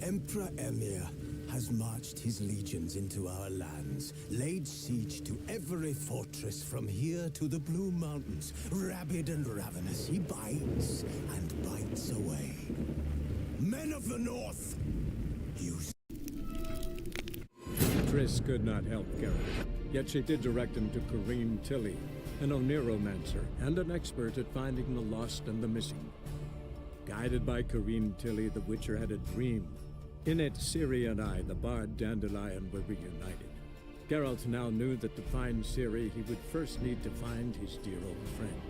Emperor Emir has marched his legions into our lands, laid siege to every fortress from here to the Blue Mountains. Rabid and ravenous, he bites and bites away. Men of the North, you... Triss could not help Geralt, yet she did direct him to Corrine Tilly, an Oniromancer and an expert at finding the lost and the missing. Guided by Corrine Tilly, the Witcher had a dream. In it, Ciri and I, the bard Dandelion, were reunited. Geralt now knew that to find Ciri, he would first need to find his dear old friend.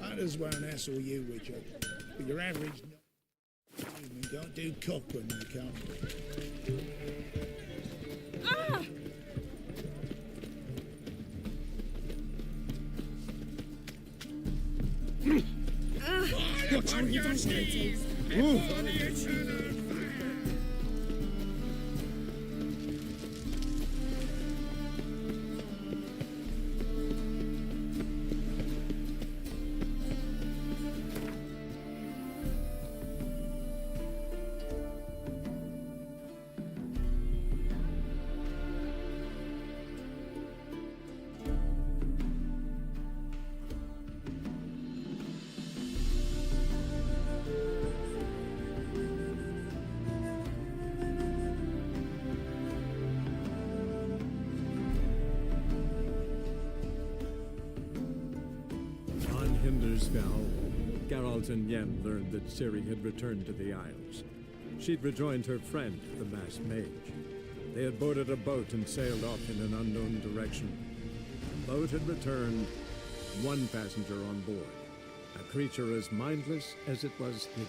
Others won't hassle you, Witcher, but your average human don't do cock when they come. Ah! What's on your knees? Geralt and Yen learned that Ciri had returned to the Isles. She'd rejoined her friend, the masked mage. They had boarded a boat and sailed off in an unknown direction. The boat had returned, one passenger on board, a creature as mindless as it was hideous.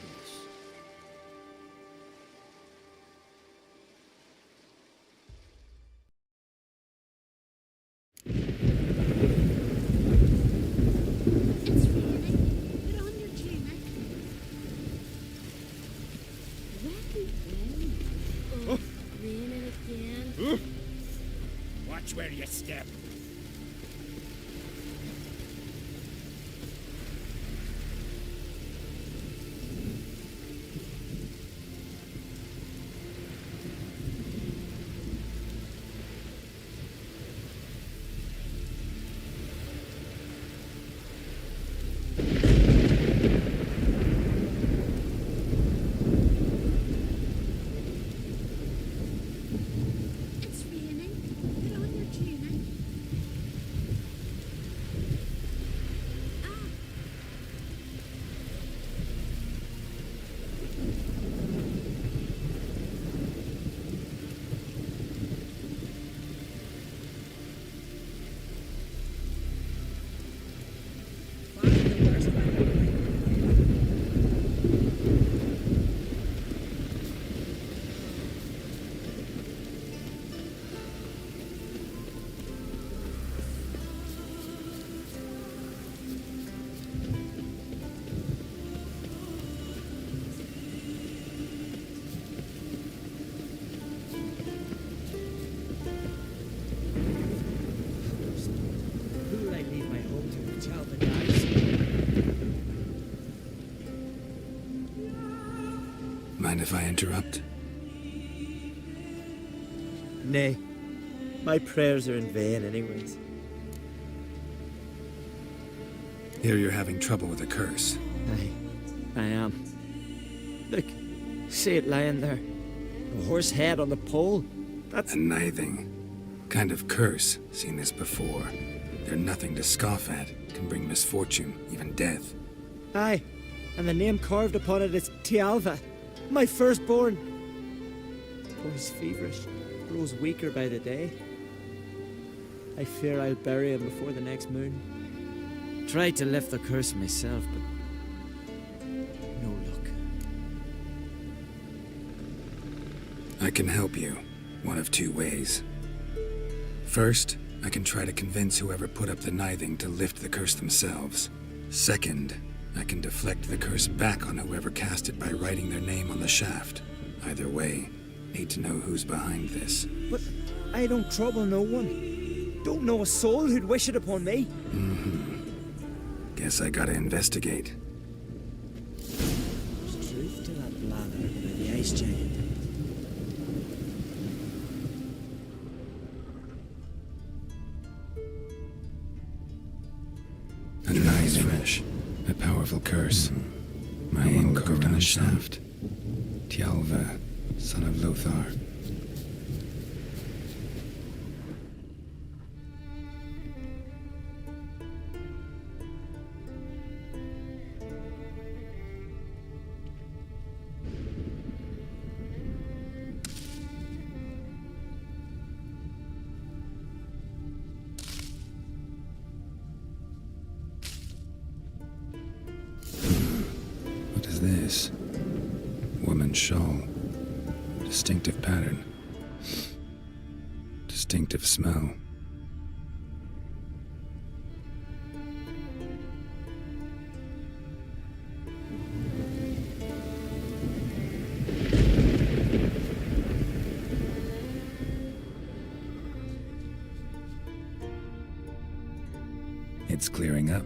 Watch where you step. Mind if I interrupt? Nay. My prayers are in vain anyways. Hear you're having trouble with a curse. Aye, I am. Look, see it lying there. A horse head on the pole. That's a nithing kind of curse. Seen this before. They're nothing to scoff at. Can bring misfortune, even death. Aye, and the name carved upon it is Tialva, my firstborn. Boy's feverish, grows weaker by the day. I fear I'll bury him before the next moon. Tried to lift the curse myself, but no luck. I can help you, one of two ways. First, I can try to convince whoever put up the Nithing to lift the curse themselves. Second, I can deflect the curse back on whoever cast it by writing their name on the shaft. Either way, need to know who's behind this. But I don't trouble no one. Don't know a soul who'd wish it upon me. Guess I gotta investigate. There's truth to that blather about the ice giant. A nice fresh. A powerful curse. My name carved on the shaft. Tjalva, son of Lothar. What is this? Woman's shawl. Distinctive pattern. Distinctive smell. It's clearing up.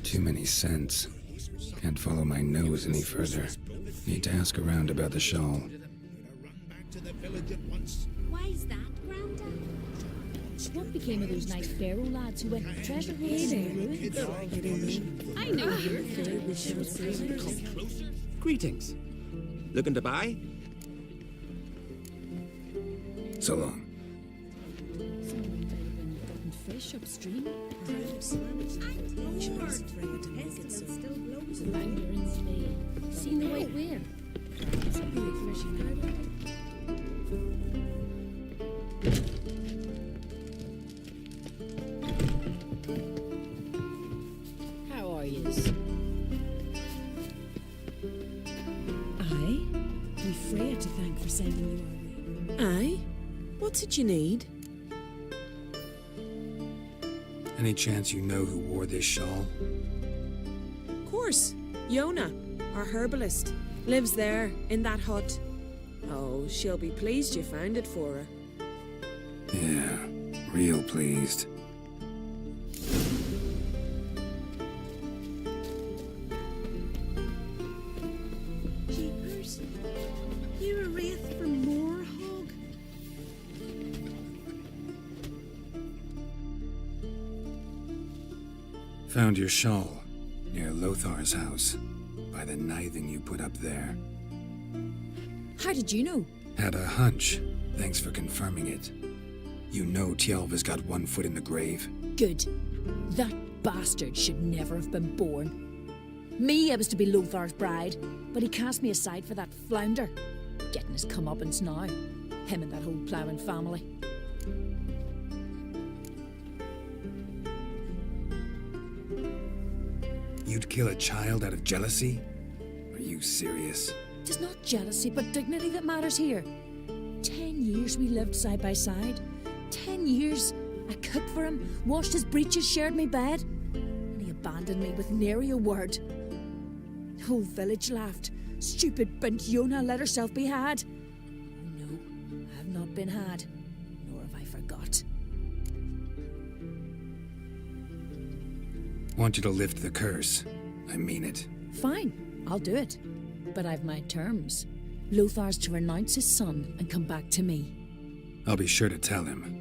Too many scents. Can't follow my nose any further. Need to ask around about the shawl. Run back to the village at once. Why's that, Granda? What became of those nice Pharaoh lads who went treasure hunting? I know you're Greetings. Looking to buy? So long. Fish upstream? Perhaps. Seen the white whale? How are yous? Aye. We've Freya to thank for sending you our way. Aye? What's it you need? Any chance you know who wore this shawl? Of course. Yona, our herbalist, lives there, in that hut. Oh, she'll be pleased you found it for her. Yeah, real pleased. Jeepers. You're a wraith from Moorhog? Found your shawl near Lothar's house by the Nithing you put up there. How did you know? Had a hunch. Thanks for confirming it. You know Tjalva's got one foot in the grave. Good. That bastard should never have been born. Me, I was to be Lothar's bride, but he cast me aside for that flounder. Getting his comeuppance now. Him and that whole ploughing family. You'd kill a child out of jealousy? Are you serious? It's not jealousy, but dignity that matters here. 10 years we lived side by side. 10 years. I cooked for him, washed his breeches, shared my bed. And he abandoned me with nary a word. The whole village laughed. Stupid bint Yona let herself be had. Oh no, I have not been had, nor have I forgot. Want you to lift the curse. I mean it. Fine, I'll do it. But I've my terms. Lothar's to renounce his son and come back to me. I'll be sure to tell him.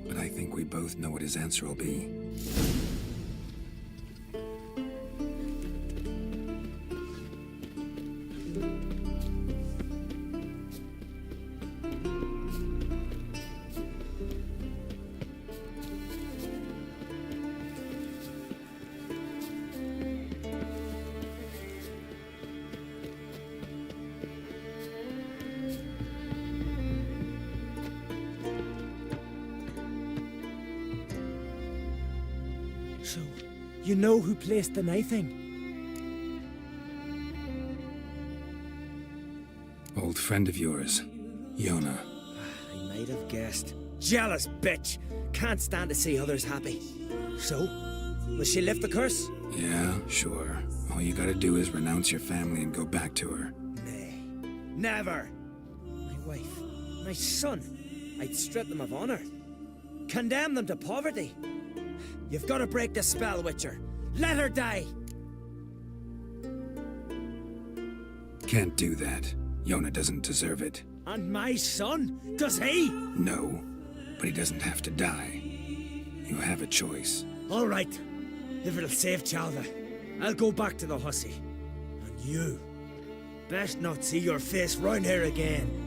But I think we both know what his answer will be. You know who placed the knifing? Old friend of yours, Yona. I might have guessed. Jealous bitch! Can't stand to see others happy. So, will she lift the curse? Yeah, sure. All you gotta do is renounce your family and go back to her. Nay, never! My wife, my son, I'd strip them of honor. Condemn them to poverty. You've got to break the spell, Witcher. Let her die! Can't do that. Yona doesn't deserve it. And my son? Does he? No, but he doesn't have to die. You have a choice. All right. If it'll save Chalva, I'll go back to the hussy. And you, best not see your face round here again.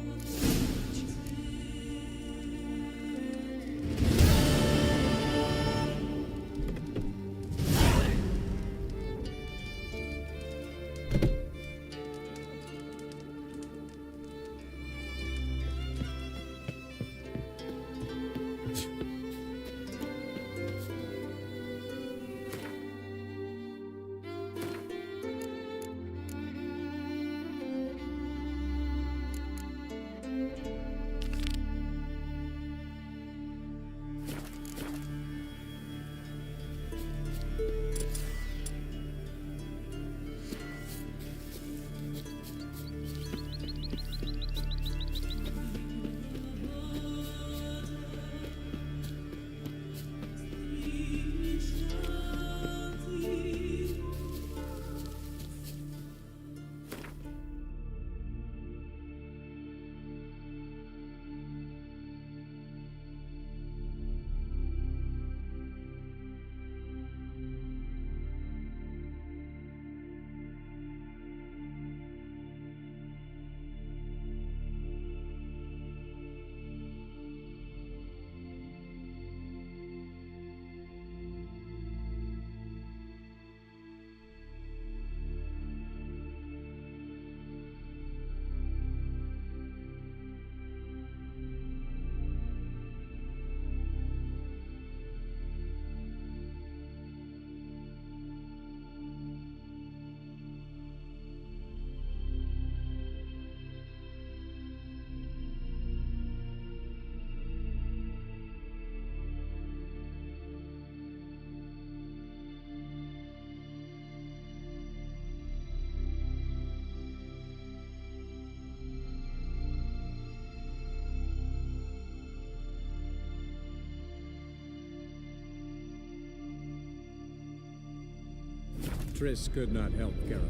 Triss could not help Geralt,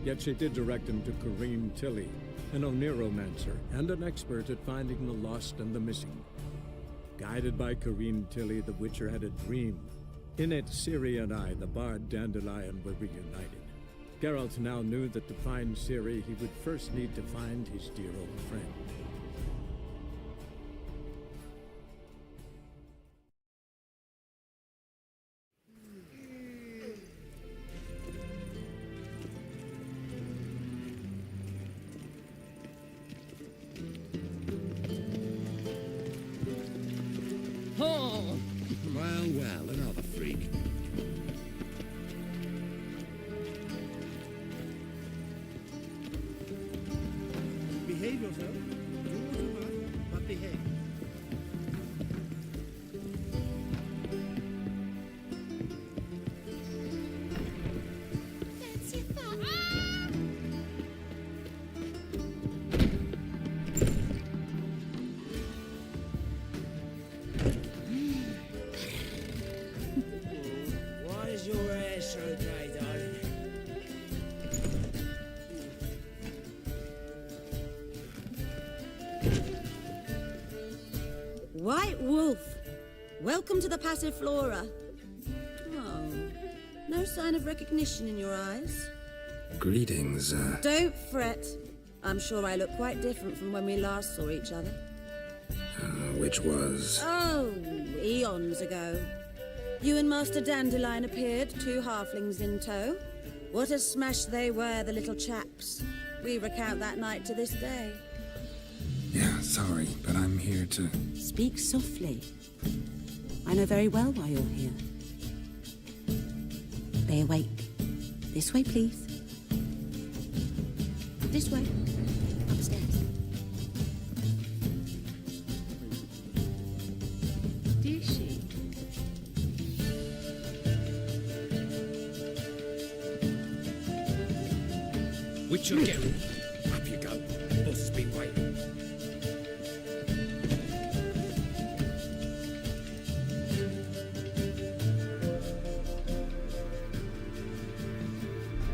yet she did direct him to Kareem Tilly, an Oneromancer and an expert at finding the lost and the missing. Guided by Kareem Tilly, the Witcher had a dream. In it, Ciri and I, the bard Dandelion, were reunited. Geralt now knew that to find Ciri, he would first need to find his dear old friend. Well, another freak. Behave yourself. Do what you must, but behave. Why is your hair so grey, darling? White Wolf, welcome to the Passiflora. Oh, no sign of recognition in your eyes. Greetings, Don't fret. I'm sure I look quite different from when we last saw each other. which was... Oh, eons ago. You and Master Dandelion appeared, two halflings in tow. What a smash they were, the little chaps. We recount that night to this day. Yeah, sorry, but I'm here to... Speak softly. I know very well why you're here. Bear, wait. This way, please. This way. Upstairs. Dear she. Witcher Geralt, up you go. Boss has been waiting.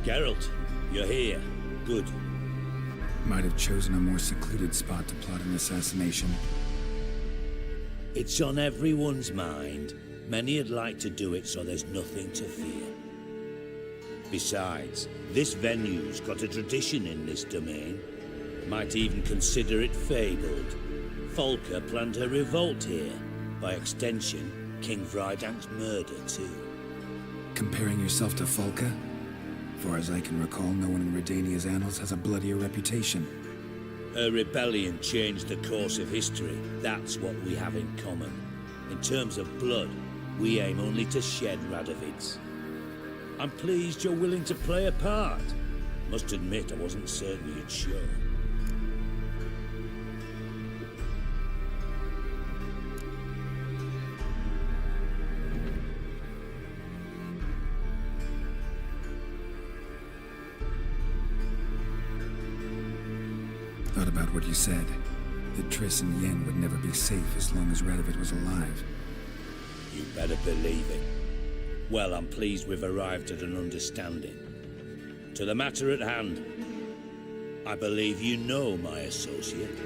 Geralt, you're here. Good. Might have chosen a more secluded spot to plot an assassination. It's on everyone's mind. Many would like to do it so there's nothing to fear. Besides, this venue's got a tradition in this domain. Might even consider it fabled. Folker planned her revolt here. By extension, King Vrydank's murder too. Comparing yourself to Folka? Far as I can recall, no one in Redania's annals has a bloodier reputation. Her rebellion changed the course of history. That's what we have in common. In terms of blood, we aim only to shed Radovid's. I'm pleased you're willing to play a part. Must admit, I wasn't certain you'd show. Thought about what you said. That Triss and Yen would never be safe as long as Radovid was alive. You better believe it. Well, I'm pleased we've arrived at an understanding. To the matter at hand, I believe you know my associate.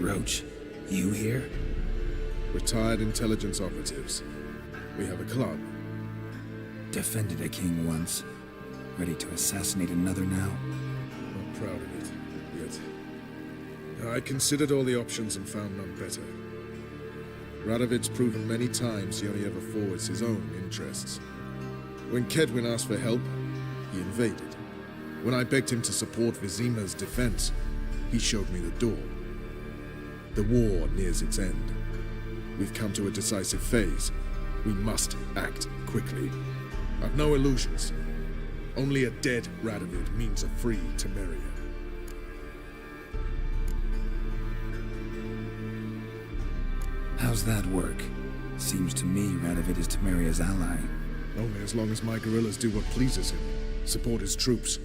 Roach, you here? Retired intelligence operatives. We have a club. Defended a king once. Ready to assassinate another now? Not proud of it, yet. I considered all the options and found none better. Radovid's proven many times he only ever forwards his own interests. When Kedwin asked for help, he invaded. When I begged him to support Vizima's defense, he showed me the door. The war nears its end. We've come to a decisive phase. We must act quickly. I've no illusions. Only a dead Radovid means a free Temeria. How's that work? Seems to me Radovid is Temeria's ally. Only as long as my guerrillas do what pleases him. Support his troops.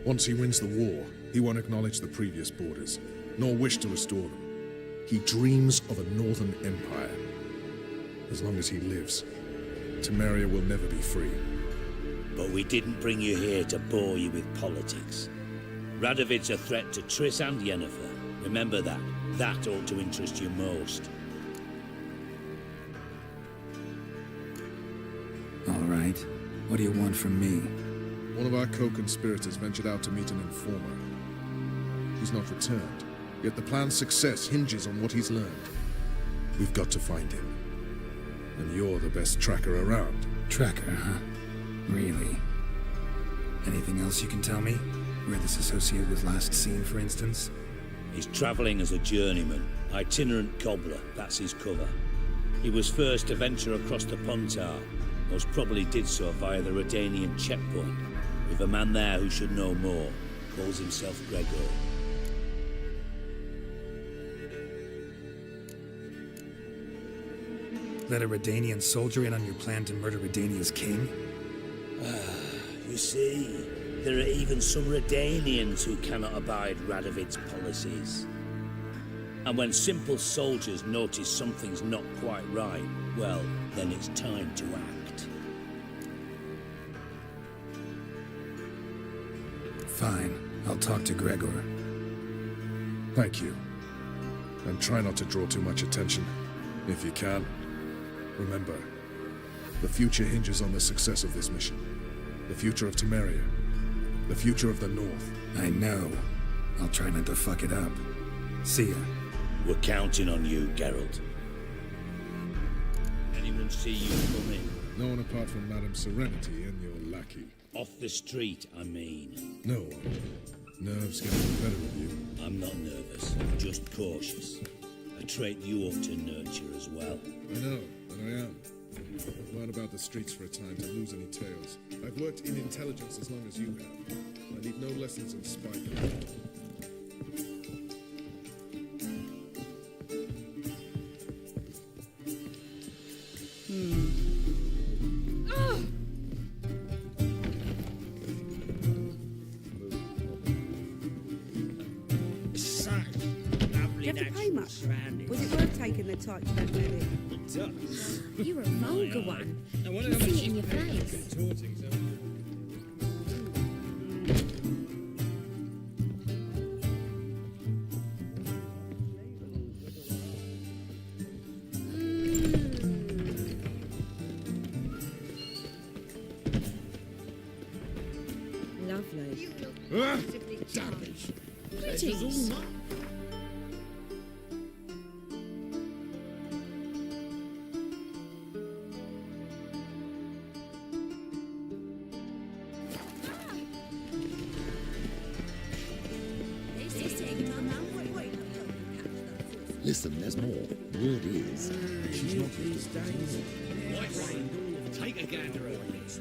Once he wins the war, he won't acknowledge the previous borders, nor wish to restore them. He dreams of a northern empire. As long as he lives, Temeria will never be free. But we didn't bring you here to bore you with politics. Radovid's a threat to Triss and Yennefer. Remember that. That ought to interest you most. All right. What do you want from me? One of our co-conspirators ventured out to meet an informer. He's not returned, yet the plan's success hinges on what he's learned. We've got to find him. And you're the best tracker around. Tracker, huh? Really? Anything else you can tell me? Where this associate was last seen, for instance? He's travelling as a journeyman, itinerant cobbler, that's his cover. He was first to venture across the Pontar, most probably did so via the Redanian checkpoint, with a man there who should know more, calls himself Gregor. Let a Redanian soldier in on your plan to murder Redania's king? You see, there are even some Redanians who cannot abide Radovid's policies. And when simple soldiers notice something's not quite right, well, then it's time to act. Fine. I'll talk to Gregor. Thank you. And try not to draw too much attention, if you can. Remember, the future hinges on the success of this mission. The future of Temeria. The future of the North. I know. I'll try not to fuck it up. See ya. We're counting on you, Geralt. Anyone see you coming? No one apart from Madame Serenity and your lackey. Off the street, I mean. No one. Nerves getting the better of you. I'm not nervous, just cautious. A trait you ought to nurture as well. I know, but I am. Learn about the streets for a time to lose any tales. I've worked in intelligence as long as you have. I need no lessons in spycraft. So, lovely Did you have to pay natural much? surroundings. Was it worth taking the type to that medic? You're a vulgar one. Now, what Can else see is it in your she face. contorting, so- Lovely. Savage. Greetings. Listen, there's more. Word is, she's not These days. White rain. Take a gander over this.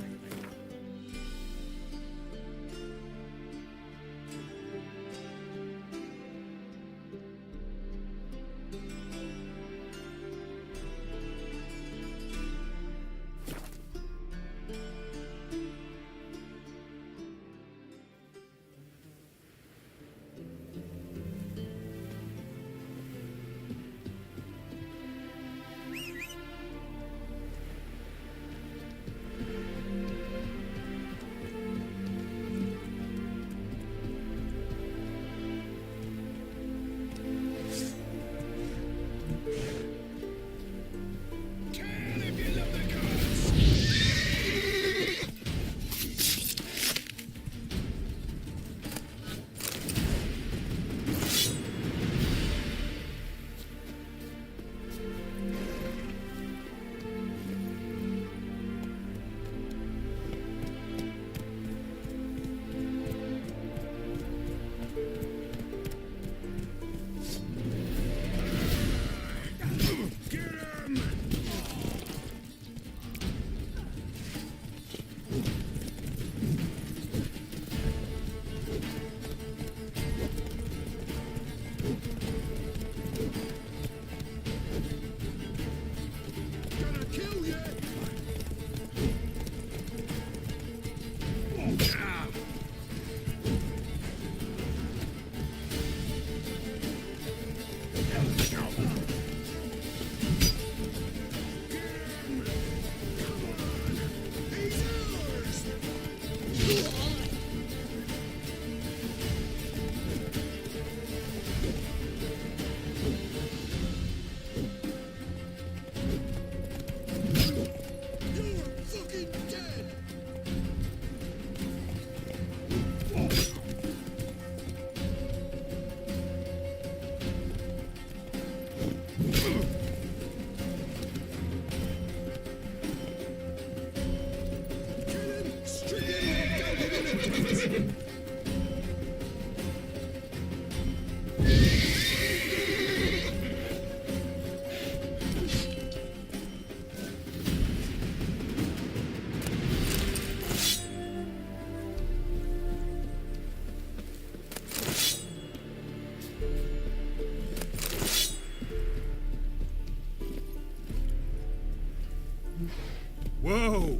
Whoa!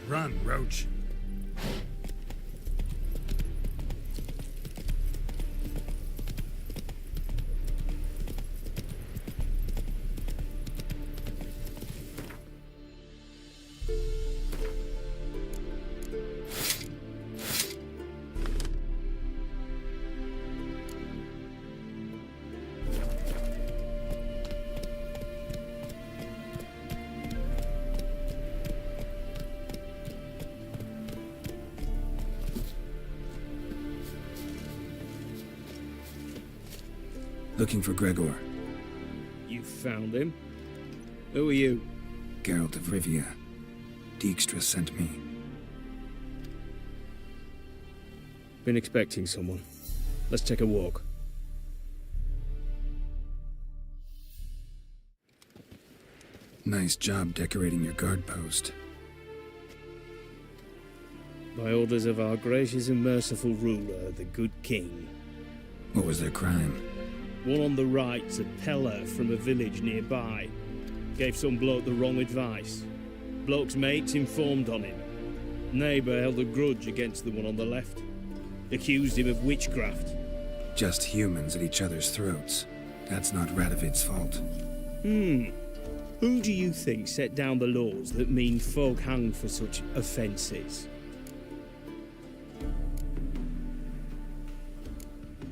Run, Roach. Looking for Gregor. You found him? Who are you? Geralt of Rivia. Dijkstra sent me. Been expecting someone. Let's take a walk. Nice job decorating your guard post. By orders of our gracious and merciful ruler, the good king. What was their crime? One on the right's a peller from a village nearby. Gave some bloke the wrong advice. Bloke's mates informed on him. Neighbour held a grudge against the one on the left. Accused him of witchcraft. Just humans at each other's throats. That's not Radovid's fault. Who do you think set down the laws that mean folk hang for such offences?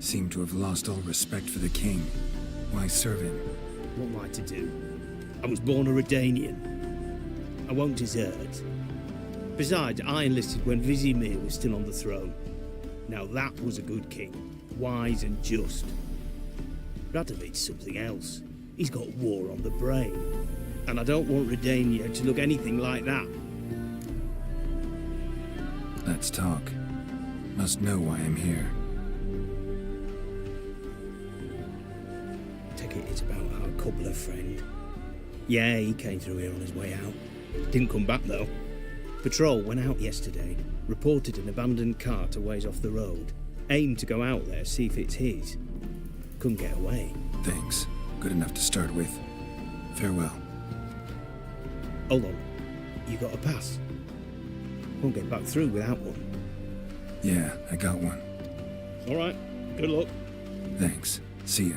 Seem to have lost all respect for the king. Why serve him? What am I to do? I was born a Redanian. I won't desert. Besides, I enlisted when Vizimir was still on the throne. Now that was a good king, wise and just. Radovid's something else. He's got war on the brain. And I don't want Redania to look anything like that. Let's talk. Must know why I'm here. Take it it's about our cobbler friend. Yeah, he came through here on his way out. Didn't come back though. Patrol went out yesterday, reported an abandoned cart a ways off the road. Aimed to go out there, see if it's his. Couldn't get away. Thanks. Good enough to start with. Farewell. Hold on. You got a pass? Won't get back through without one. Yeah, I got one. All right. Good luck. Thanks. See ya.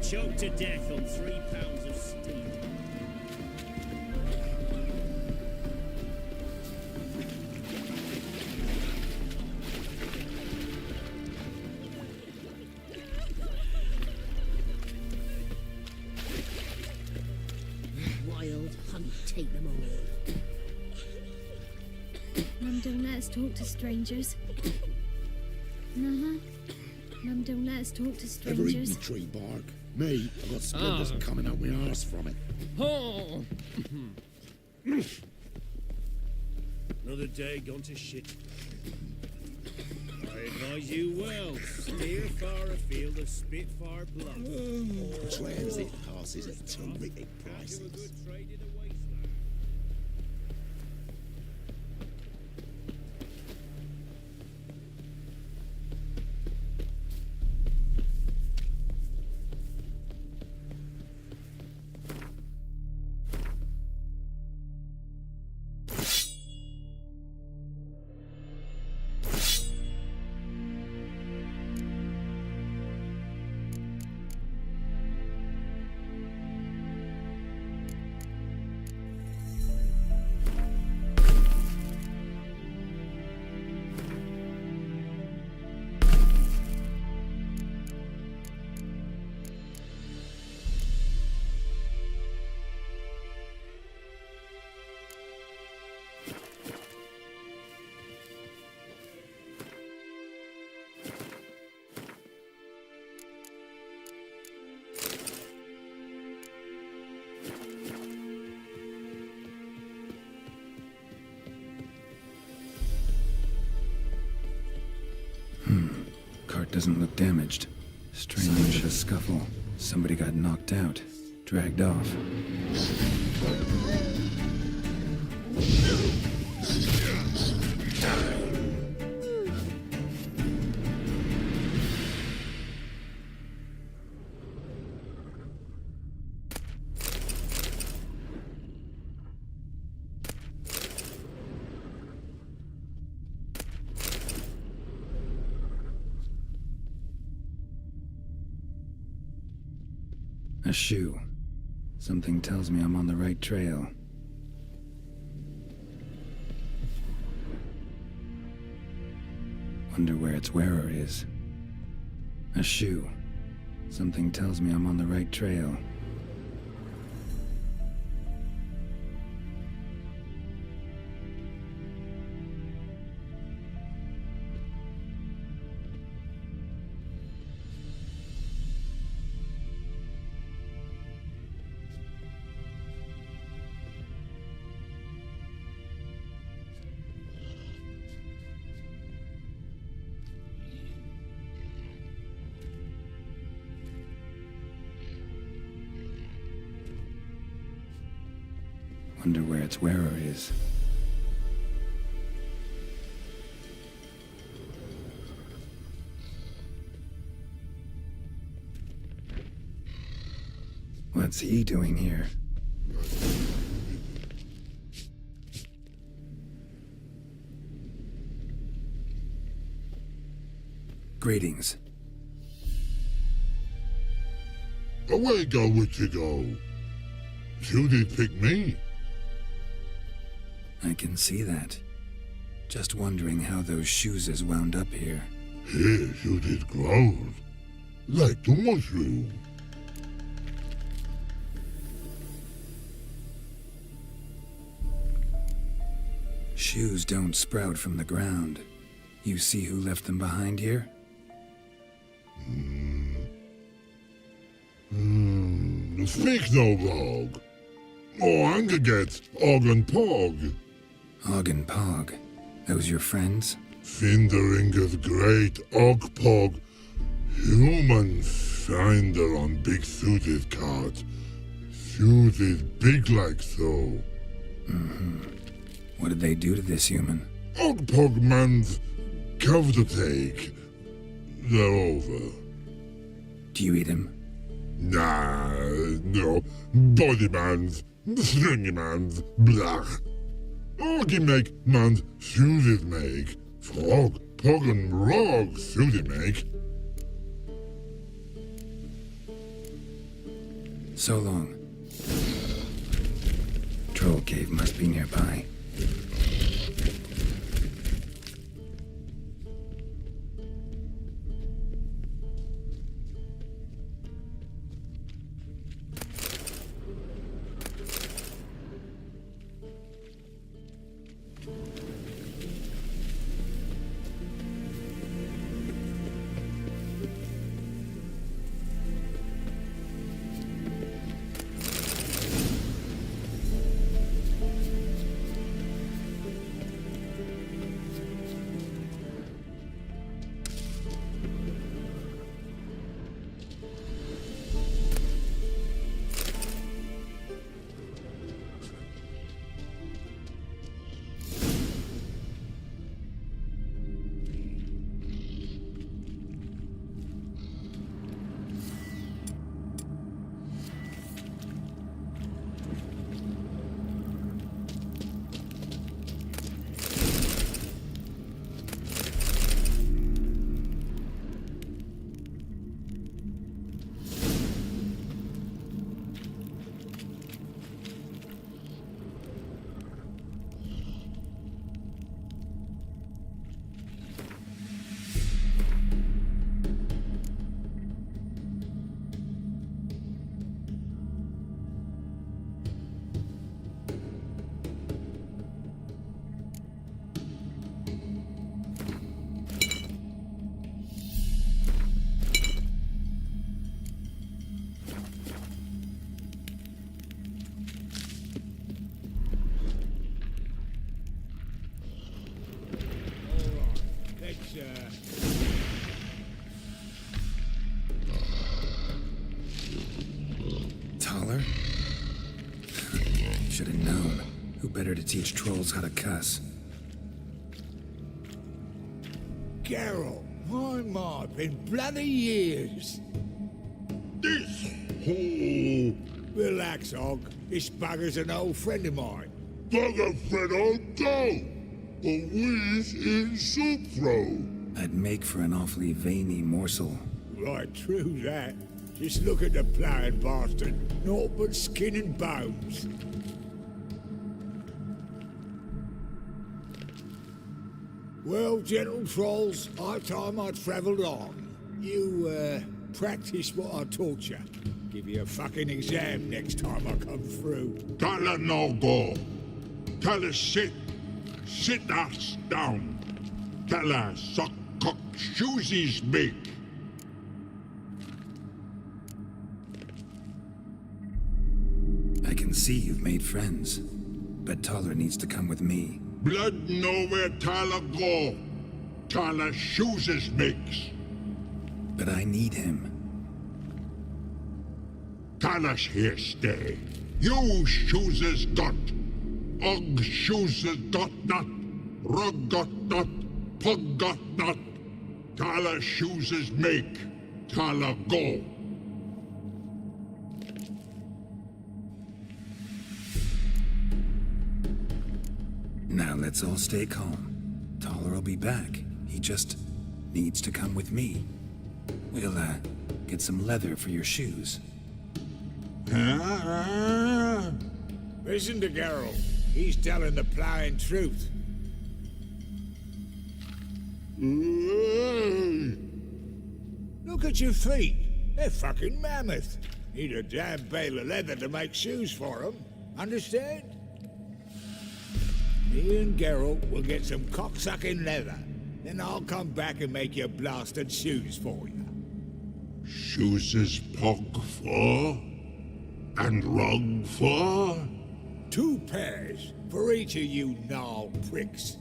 Choked to death on 3 pounds of steel. Wild hunt, take them all. Mum, don't let us talk to strangers. Mum, don't let us talk to Ever eaten strangers. tree bark? Me, I've got splinters coming out my arse from it. Oh. Another day gone to shit. I advise you well. Steer far afield of Spitfire Bluff. Transit passes at terrific prices. Cart doesn't look damaged. Strange, a scuffle. Somebody got knocked out. Dragged off. A shoe. Something tells me I'm on the right trail. Wonder where its wearer is. A shoe. Something tells me I'm on the right trail. Wonder where its wearer is. What's he doing here? Greetings. Away go, witchy go. You did pick me. I can see that. Just wondering how those shoes is wound up here. Here you did grow. Like the mushroom. Shoes don't sprout from the ground. You see who left them behind here? Speak no log. Oh, anger get Og and Pog. Og and Pog. Those your friends? Finderinger's great Og Pog. Human finder on big suited cart. Suited big like so. What did they do to this human? Og Pog man's cover to take. They're over. Do you eat him? Nah, no. Body man's, stringy man's, blah. Oggy make man's suited make. Frog, Pog and Rog suited make. So long. Troll cave must be nearby. Taller? Should have known. Who better to teach trolls how to cuss? Geralt, my, been bloody years. This hole. Relax, Og. This bugger's an old friend of mine. Bugger friend old go. A wheeze in soup throw. I'd make for an awfully veiny morsel. Right, true that. Just look at the ploughing bastard. Naught but skin and bones. Well, General Trolls, high time I travelled on. You, practice what I taught you. Give you a fucking exam next time I come through. Tala no go. Tala sit. Sit us down. Tala suck cock shoesies make. I can see you've made friends, but Taller needs to come with me. Blood nowhere Tala go. Tala shoeses makes. But I need him. Tala's here stay. You shoeses got. Og shoeses got not. Rug got not. Pug got not. Tala shoeses make. Tala go. Now let's all stay calm. Taller will be back. He just needs to come with me. We'll, get some leather for your shoes. Listen to Geralt. He's telling the ploughing truth. Look at your feet. They're fucking mammoth. Need a damn bale of leather to make shoes for them. Understand? Me and Geralt will get some cocksucking leather. Then I'll come back and make your blasted shoes for you. Shoeses pug for? And rug for? 2 pairs for each of you gnarled pricks.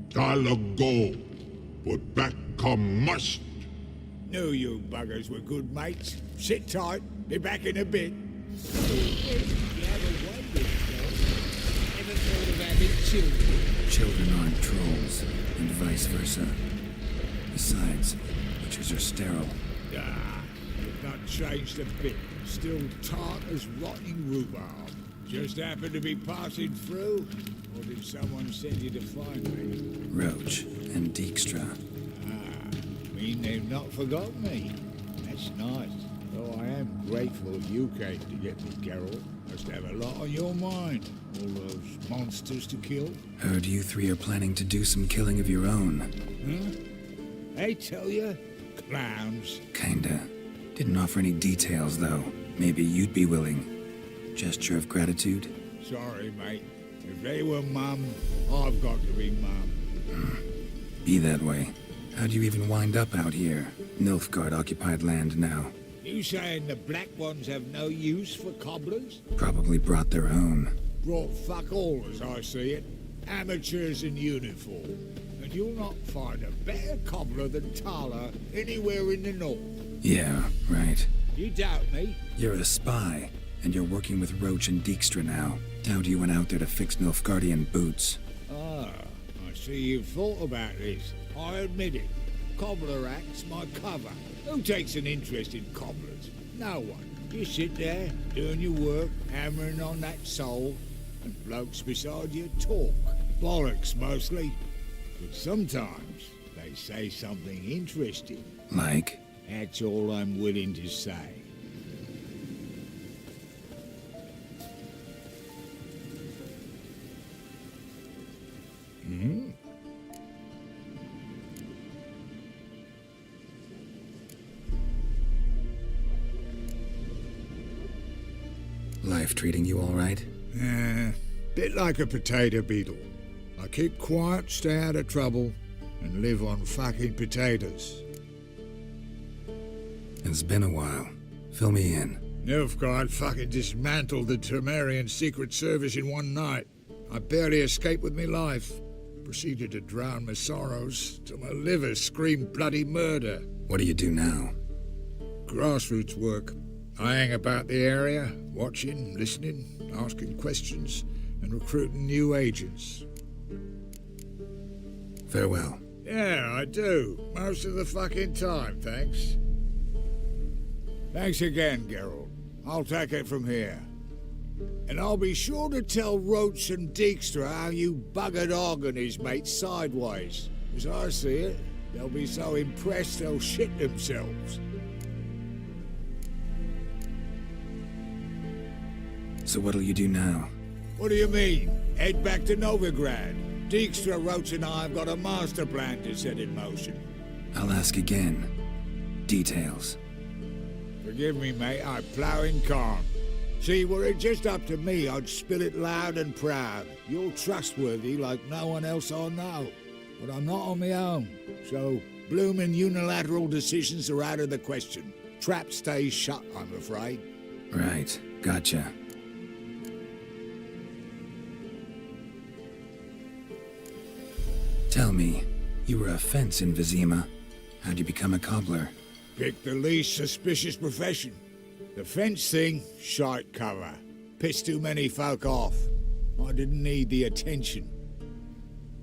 Tala go. But back come must. Knew you buggers were good mates. Sit tight. Be back in a bit. Children aren't trolls, and vice versa. Besides, witches are sterile. You've not changed a bit. Still tart as rotting rhubarb. Just happened to be passing through? Or did someone send you to find me? Roach and Dijkstra. Mean they've not forgotten me. That's nice. Though I am grateful you came to get me, Geralt. Must have a lot on your mind. All those monsters to kill. Heard you 3 are planning to do some killing of your own. Huh? I tell you, clowns. Kinda. Didn't offer any details, though. Maybe you'd be willing. Gesture of gratitude? Sorry, mate. If they were Mum, I've got to be Mum. Be that way. How'd you even wind up out here? Nilfgaard-occupied land now. You saying the Black Ones have no use for cobblers? Probably brought their own. Brought fuck all, as I see it. Amateurs in uniform. And you'll not find a better cobbler than Tala anywhere in the north. Yeah, right. You doubt me? You're a spy, and you're working with Roach and Dijkstra now. Doubt you went out there to fix Nilfgaardian boots. I see you've thought about this. I admit it. Cobbler act's my cover. Who takes an interest in cobblers? No one. You sit there, doing your work, hammering on that sole, and blokes beside you talk. Bollocks, mostly. But sometimes they say something interesting. Like? That's all I'm willing to say. Life treating you all right? Bit like a potato beetle. I keep quiet, stay out of trouble, and live on fucking potatoes. It's been a while. Fill me in. Nilfgaard fucking dismantled the Temerian Secret Service in one night. I barely escaped with my life. Proceeded to drown my sorrows till my liver screamed bloody murder. What do you do now? Grassroots work. I hang about the area, watching, listening, asking questions, and recruiting new agents. Farewell. Yeah, I do. Most of the fucking time, thanks. Thanks again, Geralt. I'll take it from here. And I'll be sure to tell Roach and Dijkstra how you buggered Ogden his mates sideways. As I see it, They'll be so impressed they'll shit themselves. So what'll you do now? What do you mean? Head back to Novigrad. Dijkstra, Roach and I have got a master plan to set in motion. I'll ask again. Details. Forgive me, mate, I plough in calm. See, were it just up to me, I'd spill it loud and proud. You're trustworthy like no one else I know. But I'm not on my own, so bloomin' unilateral decisions are out of the question. Trap stays shut, I'm afraid. Right, gotcha. Tell me, you were a fence in Vizima. How'd you become a cobbler? Pick the least suspicious profession. The fence thing, shite cover. Pissed too many folk off. I didn't need the attention.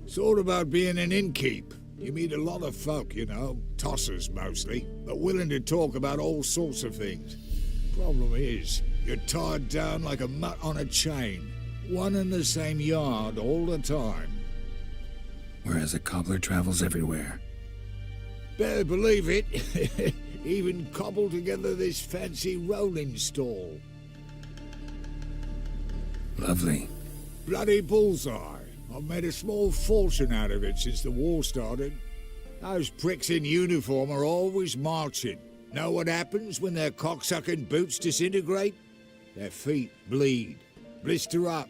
Sort about being an innkeep. You meet a lot of folk, you know, tossers mostly, but willing to talk about all sorts of things. Problem is, you're tied down like a mutt on a chain. One and the same yard all the time. Whereas a cobbler travels everywhere. Better believe it. Even cobbled together this fancy rolling stall. Lovely. Bloody bullseye. I've made a small fortune out of it since the war started. Those pricks in uniform are always marching. Know what happens when their cocksucking boots disintegrate? Their feet bleed, blister up.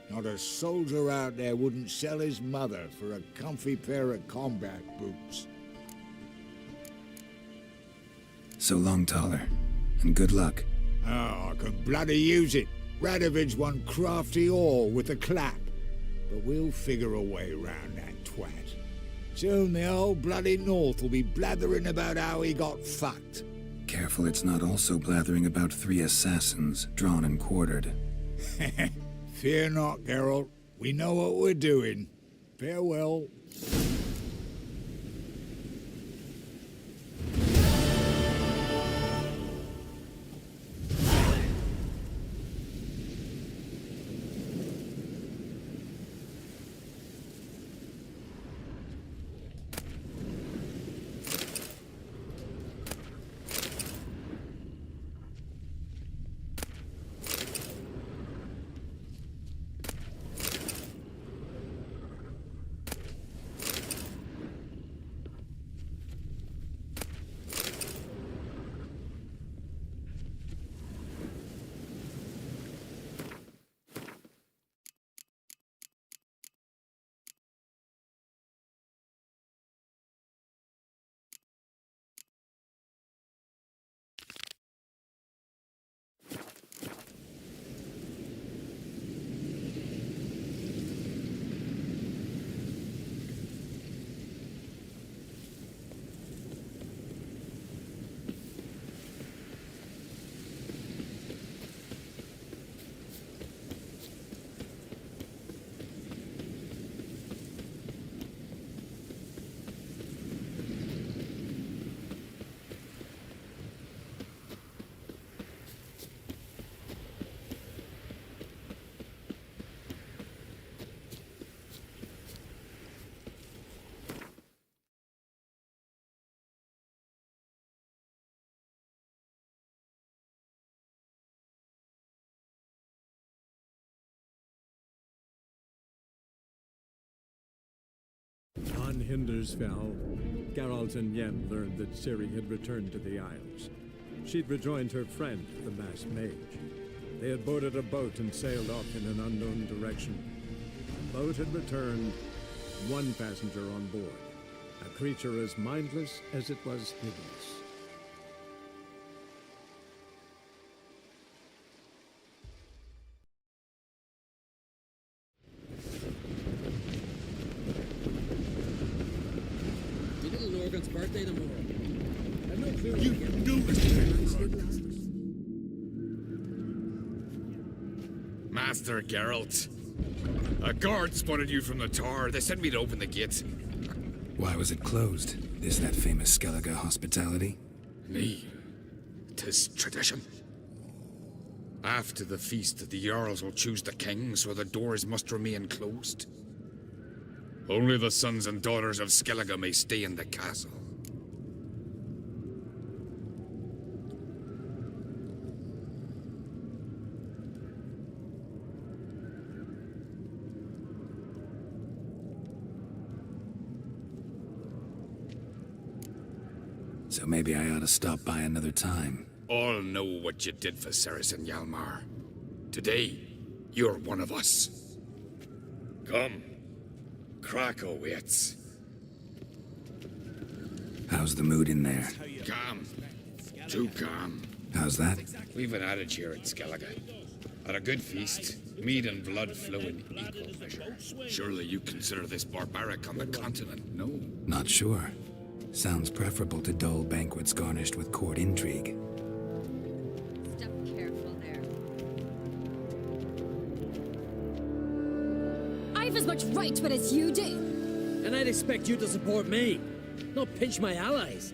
Not a soldier out there wouldn't sell his mother for a comfy pair of combat boots. So long, Taller, and good luck. Oh, I can bloody use it. Radovid's one crafty all with a clap. But we'll figure a way round that twat. Soon the old bloody North will be blathering about how he got fucked. Careful it's not also blathering about 3 assassins, drawn and quartered. Fear not, Geralt. We know what we're doing. Farewell. On Hindersfell, Geralt and Yen learned that Ciri had returned to the Isles. She'd rejoined her friend, the masked mage. They had boarded a boat and sailed off in an unknown direction. The boat had returned, one passenger on board, a creature as mindless as it was hideous. Birthday tomorrow. I've no clue. You knew it. Master Geralt. A guard spotted you from the tower. They sent me to open the gate. Why was it closed? Is that famous Skellige hospitality? Me. 'Tis tradition. After the feast, the Jarls will choose the king, so the doors must remain closed. Only the sons and daughters of Skellige may stay in the castle. So maybe I ought to stop by another time. All know what you did for Ceres and Hjalmar. Today, you're one of us. Come. Krakow waits. How's the mood in there? Calm. Too calm. How's that? We've an adage here at Skellige. At a good feast, mead and blood flow in equal measure. Surely you consider this barbaric on the continent, no? Not sure. Sounds preferable to dull banquets garnished with court intrigue. Step careful there. I've as much right to it as you do. And I'd expect you to support me, not pinch my allies.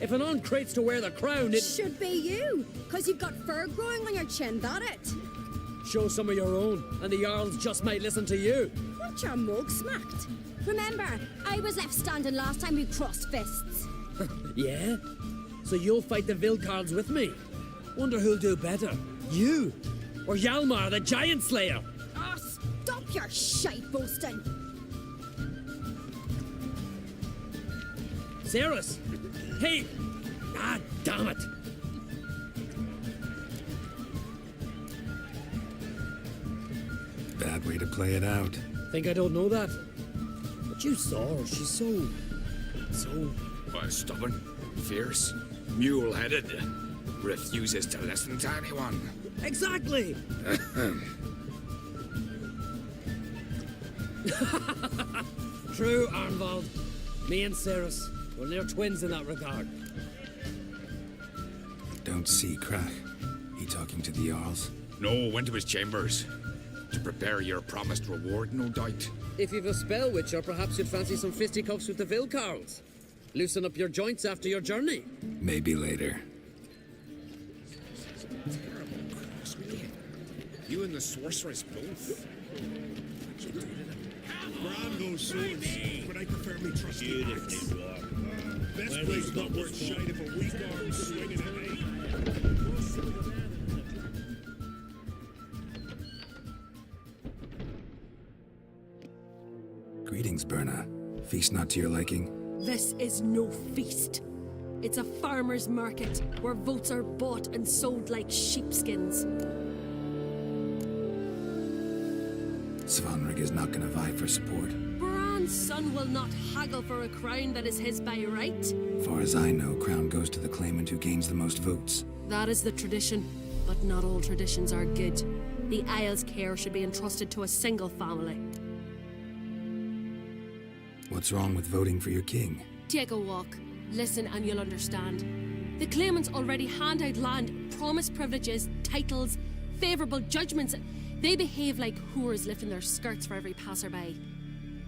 If an creates to wear the crown, it should be you, because you've got fur growing on your chin, that it? show some of your own, and the Jarls just might listen to you. Want your mug smacked? Remember, I was left standing last time we crossed fists. Yeah? So you'll fight the Vilcards with me? Wonder who'll do better, you or Hjalmar the Giant Slayer? Ah, stop your shite boasting! Ceres! Hey! Ah, damn it! Bad way to play it out. Think I don't know that? But you saw her, she's so... Stubborn, fierce, mule-headed, refuses to listen to anyone. Exactly! True, Arnvald. Me and Ceres, we're near twins in that regard. Don't see Krach. He talking to the Jarls? No, went to his chambers. To prepare your promised reward, no doubt. If you've a spell witcher, perhaps you'd fancy some fisticuffs with the Vilcarls. Loosen up your joints after your journey. Maybe later. You and the sorceress both? Brand swords, but I prefer me trusty axe. Best blade's not worth shite if a weak arm swinging at me. Greetings, Berna. Feast not to your liking? This is no feast. It's a farmer's market where votes are bought and sold like sheepskins. Svanrig is not gonna vie for support. Bran's son will not haggle for a crown that is his by right. Far as I know, crown goes to the claimant who gains the most votes. That is the tradition, but not all traditions are good. The Isle's care should be entrusted to a single family. What's wrong with voting for your king? Take a walk. Listen and you'll understand. The claimants already hand out land, promise privileges, titles, favourable judgments. They behave like whores lifting their skirts for every passerby.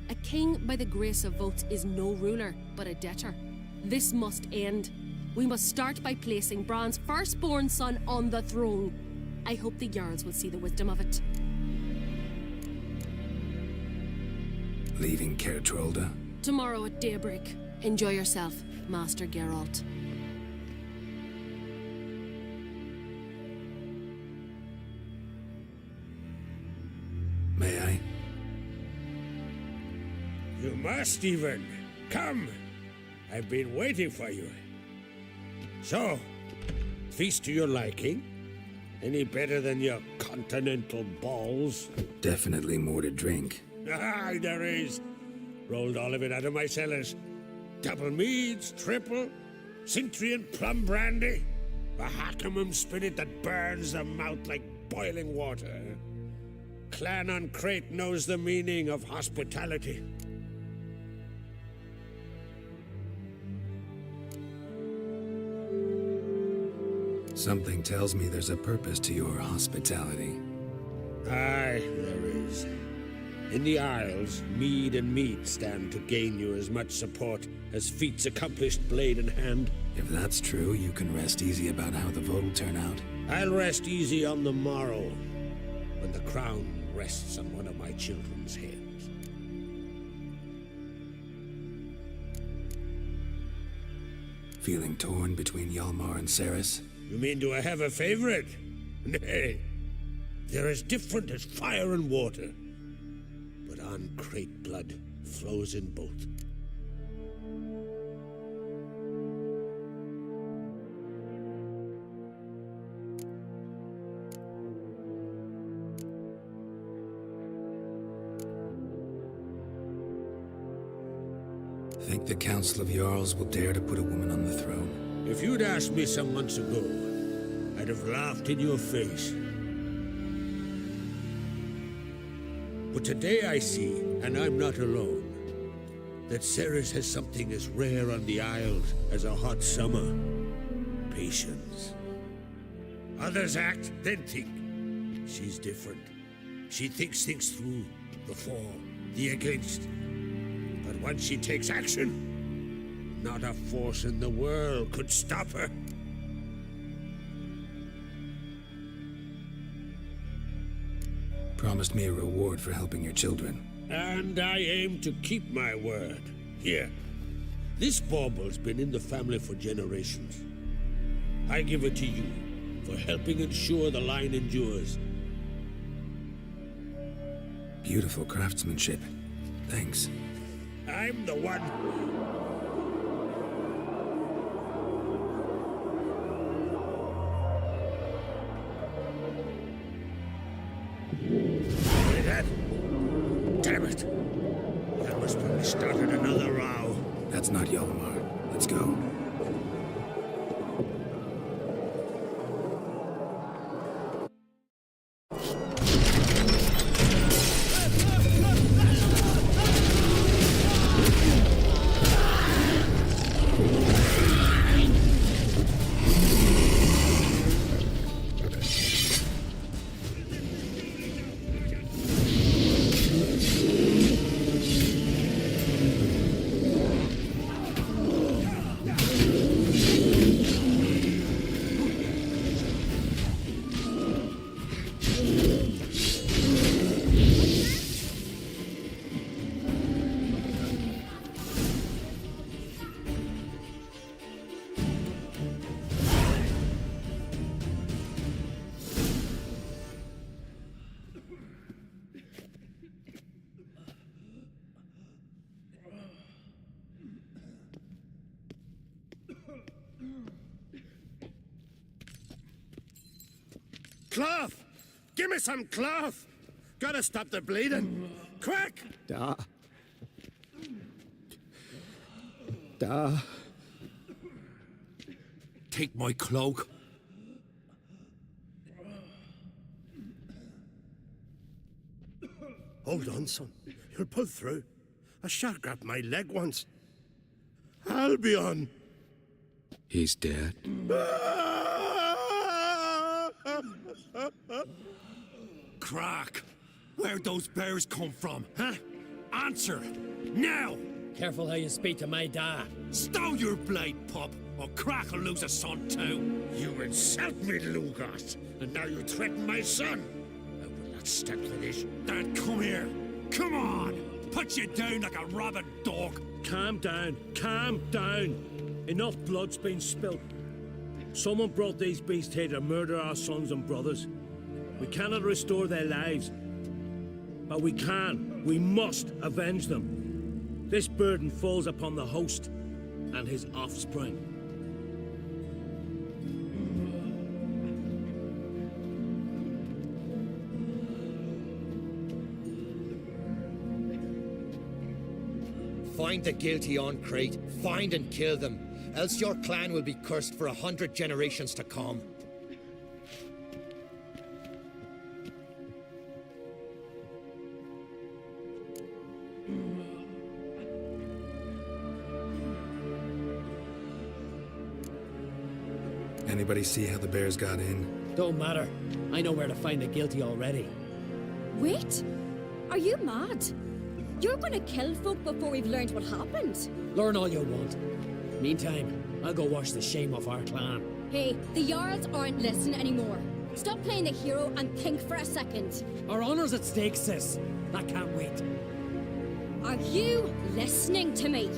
A king by the grace of votes is no ruler, but a debtor. This must end. We must start by placing Bran's firstborn son on the throne. I hope the Jarls will see the wisdom of it. Leaving Caer Trolda? Tomorrow at daybreak. Enjoy yourself, Master Geralt. May I? You must even. Come. I've been waiting for you. So, feast to your liking? Any better than your continental balls? Definitely more to drink. Aye, there is. Rolled all of it out of my cellars. Double meads, triple, Cintrian plum brandy, a Hackamum spirit that burns the mouth like boiling water. Clan on Crate knows the meaning of hospitality. Something tells me there's a purpose to your hospitality. Aye, there is. In the Isles, mead and meat stand to gain you as much support as feats accomplished blade in hand. If that's true, you can rest easy about how the vote will turn out. I'll rest easy on the morrow, when the crown rests on one of my children's heads. Feeling torn between Hjalmar and Ceres? You mean, do I have a favorite? Nay. They're as different as fire and water. But uncrate blood flows in both. Think the Council of Jarls will dare to put a woman on the throne? If you'd asked me some months ago, I'd have laughed in your face. But today I see, and I'm not alone, that Ceres has something as rare on the Isles as a hot summer. Patience. Others act, then think. She's different. She thinks things through, the for, the against. But once she takes action, not a force in the world could stop her. Promised me a reward for helping your children. And I aim to keep my word. Here. This bauble's been in the family for generations. I give it to you for helping ensure the line endures. Beautiful craftsmanship. Thanks. I'm the one. Hear that? Damn it. That must have started another row. That's not Hjalmar. Let's go. Cloth! Give me some cloth! Gotta stop the bleeding. Quick! Da. Take my cloak. Hold on, son. You'll pull through. A shark grabbed my leg once. Albion! He's dead. Crack! Where'd those bears come from, huh? Answer! Now! Careful how you speak to my dad. Stow your blade, pup, or Crack will lose a son too. You insult me, Lugos, and now you threaten my son. I will not stand for this. Dad, come here. Come on! Put you down like a rabid dog. Calm down. Calm down. Enough blood's been spilt. Someone brought these beasts here to murder our sons and brothers. We cannot restore their lives. But we can. We must avenge them. This burden falls upon the host and his offspring. Find the guilty on Crate. Find and kill them. Else your clan will be cursed for 100 generations to come. Anybody see how the bears got in? Don't matter. I know where to find the guilty already. Wait! Are you mad? You're gonna kill folk before we've learned what happened. Learn all you want. Meantime, I'll go wash the shame off our clan. Hey, the Jarls aren't listening anymore. Stop playing the hero and think for a second. Our honor's at stake, sis. That can't wait. Are you listening to me?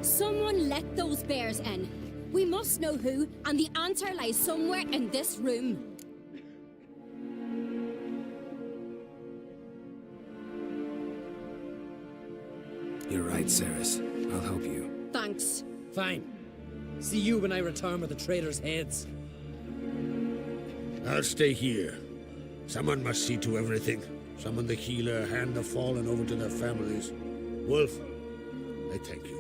Someone let those bears in. We must know who, and the answer lies somewhere in this room. You're right, Ceres. I'll help you. Thanks. Fine. See you when I return with the traitors' heads. I'll stay here. Someone must see to everything. Summon the healer, hand the fallen over to their families. Wolf, I thank you.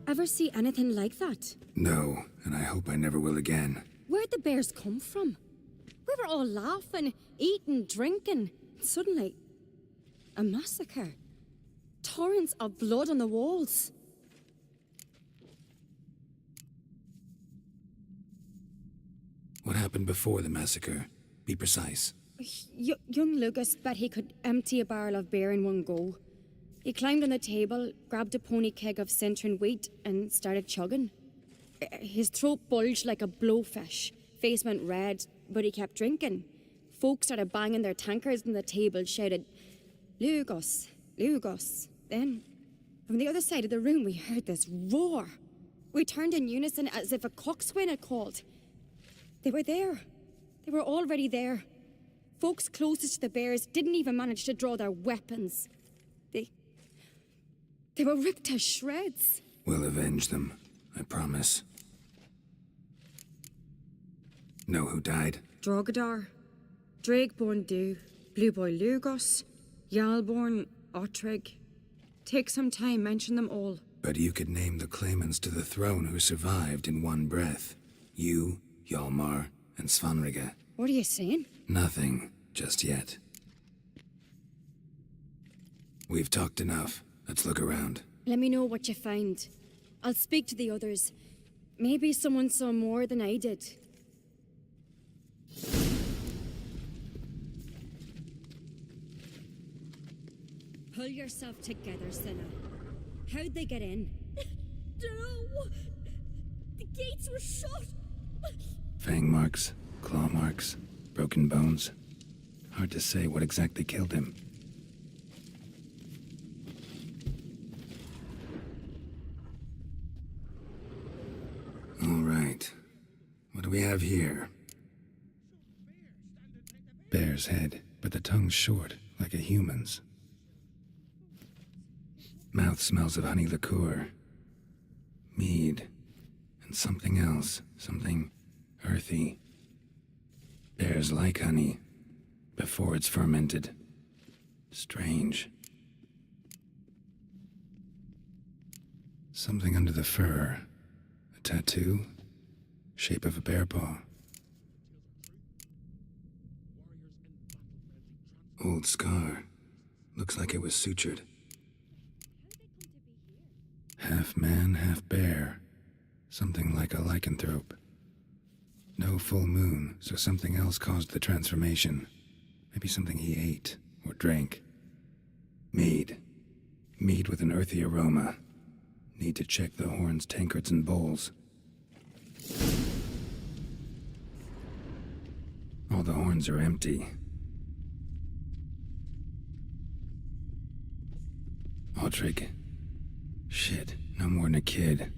Ever see anything like that? No, and I hope I never will again. Where'd the bears come from? We were all laughing, eating, drinking. Suddenly, a massacre. Torrents of blood on the walls. What happened before the massacre? Be precise. Young Lucas bet he could empty a barrel of beer in one go. He climbed on the table, grabbed a pony keg of Centron wheat, and started chugging. His throat bulged like a blowfish. Face went red, but he kept drinking. Folks started banging their tankards on the table, shouted, "Lugos, Lugos." Then, from the other side of the room, we heard this roar. We turned in unison as if a coxswain had called. They were there. They were already there. Folks closest to the bears didn't even manage to draw their weapons. They were ripped to shreds. We'll avenge them, I promise. Know who died? Drogadar, Drakeborn Du, Blue Boy Lugos, Yalborn, Ottrig. Take some time, mention them all. But you could name the claimants to the throne who survived in one breath. You, Hjalmar, and Svanrige. What are you saying? Nothing, just yet. We've talked enough. Let's look around. Let me know what you find. I'll speak to the others. Maybe someone saw more than I did. Pull yourself together, Cinna. How'd they get in? Dunno. The gates were shut. Fang marks, claw marks, broken bones. Hard to say what exactly killed him. All right. What do we have here? Bear's head, but the tongue's short, like a human's. Mouth smells of honey liqueur. Mead. And something else. Something earthy. Bears like honey. Before it's fermented. Strange. Something under the fur. A tattoo? Shape of a bear paw. Old scar. Looks like it was sutured. Half man, half bear. Something like a lycanthrope. No full moon, so something else caused the transformation. Maybe something he ate or drank. Mead. Mead with an earthy aroma. Need to check the horns, tankards, and bowls. All the horns are empty. Ottrig. Shit, no more than a kid.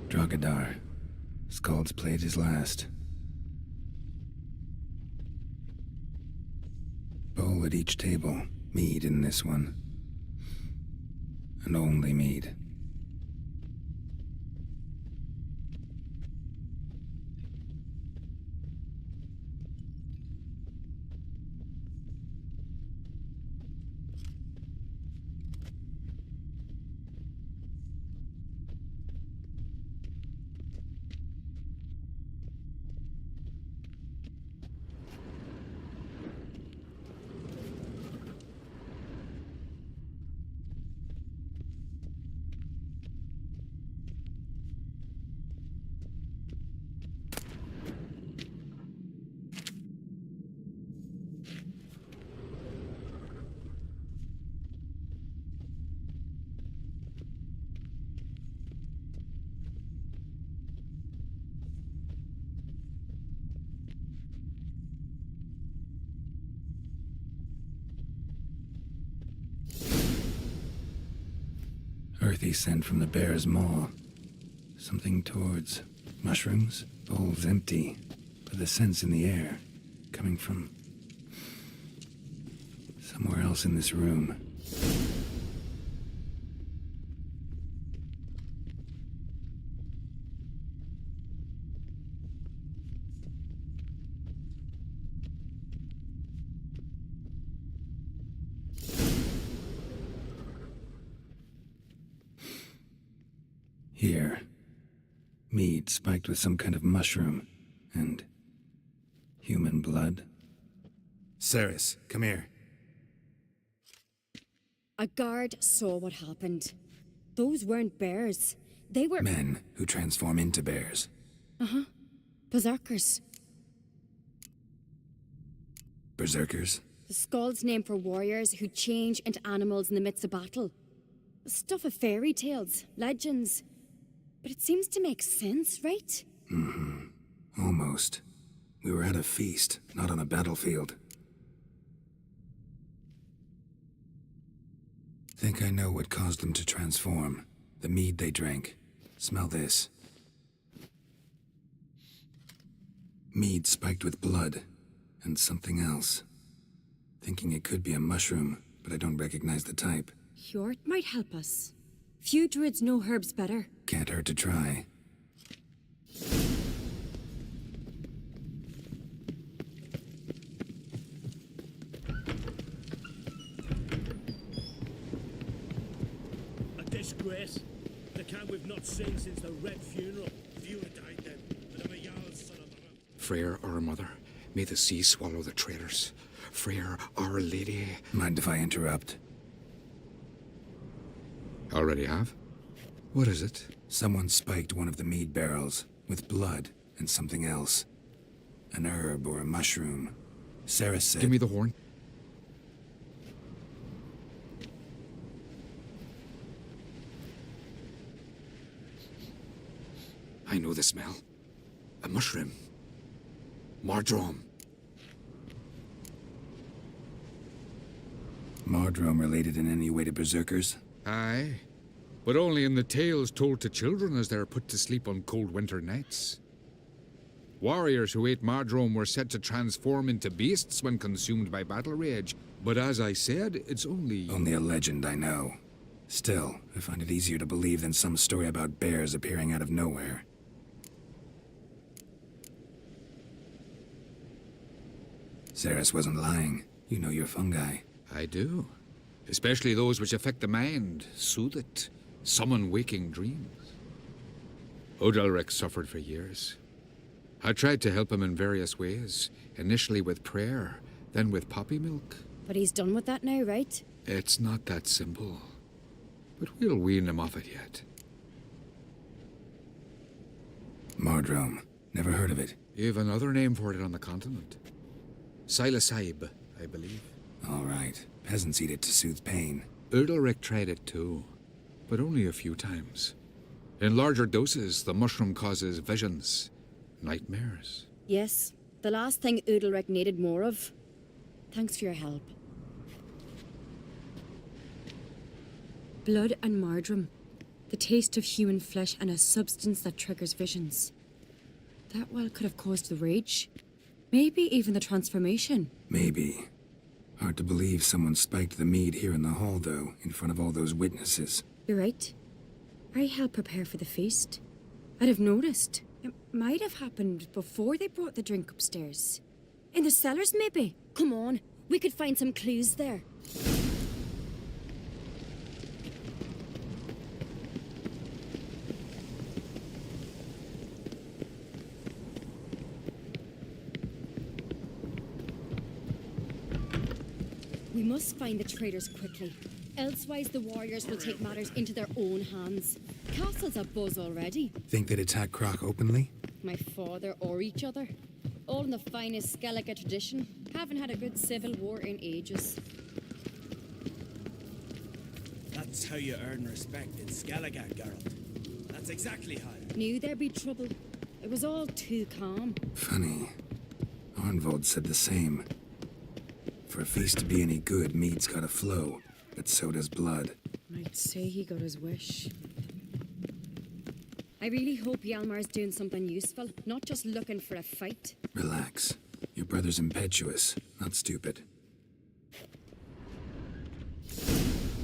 Drogadar. Skald's played his last. Bowl at each table. Mead in this one. And only mead. earthy scent from the bear's maw. Something towards mushrooms. Bowl's empty, but the scent's in the air, coming from somewhere else in this room. Here. Mead spiked with some kind of mushroom. And human blood. Ceres, come here. A guard saw what happened. Those weren't bears. They were... Men who transform into bears. Uh-huh. Berserkers. Berserkers? The Skald's name for warriors who change into animals in the midst of battle. Stuff of fairy tales, legends. But it seems to make sense, right? Mm-hmm. Almost. We were at a feast, not on a battlefield. Think I know what caused them to transform. The mead they drank. Smell this. Mead spiked with blood. And something else. Thinking it could be a mushroom, but I don't recognize the type. Hjort might help us. Few druids know herbs better. Can't hurt to try. A disgrace. The camp we've not seen since the Red Funeral. Few had died then, but I'm a Jarl's son of a... Freyr, our mother, may the sea swallow the traitors. Freyr, our lady... Mind if I interrupt? Already have? What is it? Someone spiked one of the mead barrels with blood and something else. An herb or a mushroom. Ceres said... Give me the horn. I know the smell. A mushroom. Mardrome. Mardrome related in any way to berserkers? Aye. But only in the tales told to children as they're put to sleep on cold winter nights. Warriors who ate Mardrome were said to transform into beasts when consumed by battle rage. But as I said, it's only... Only a legend, I know. Still, I find it easier to believe than some story about bears appearing out of nowhere. Ceres wasn't lying. You know your fungi. I do. Especially those which affect the mind, soothe it, summon waking dreams. Odalric suffered for years. I tried to help him in various ways, initially with prayer, then with poppy milk. But he's done with that now, right? It's not that simple. But we'll wean him off it yet. Mardrome. Never heard of it. You've another name for it on the continent. Silasaib, I believe. All right. Peasants eat it to soothe pain. Odalric tried it too, but only a few times. In larger doses, the mushroom causes visions, nightmares. Yes, the last thing Udalric needed more of. Thanks for your help. Blood and Mardrome. The taste of human flesh and a substance that triggers visions. That well could have caused the rage. Maybe even the transformation. Maybe. Hard to believe someone spiked the mead here in the hall, though, in front of all those witnesses. You're right. I helped prepare for the feast. I'd have noticed. It might have happened before they brought the drink upstairs. In the cellars, maybe. Come on, we could find some clues there. We must find the traitors quickly. Elsewise, the warriors will take matters into their own hands. Castle's abuzz already. Think they'd attack Croc openly? My father or each other. All in the finest Skellige tradition. Haven't had a good civil war in ages. That's how you earn respect in Skellige, Geralt. That's exactly how. Knew there'd be trouble. It was all too calm. Funny. Arnvold said the same. For a feast to be any good, mead's gotta flow, but so does blood. My I'd say he got his wish. I really hope Hjalmar's doing something useful, not just looking for a fight. Relax. Your brother's impetuous, not stupid.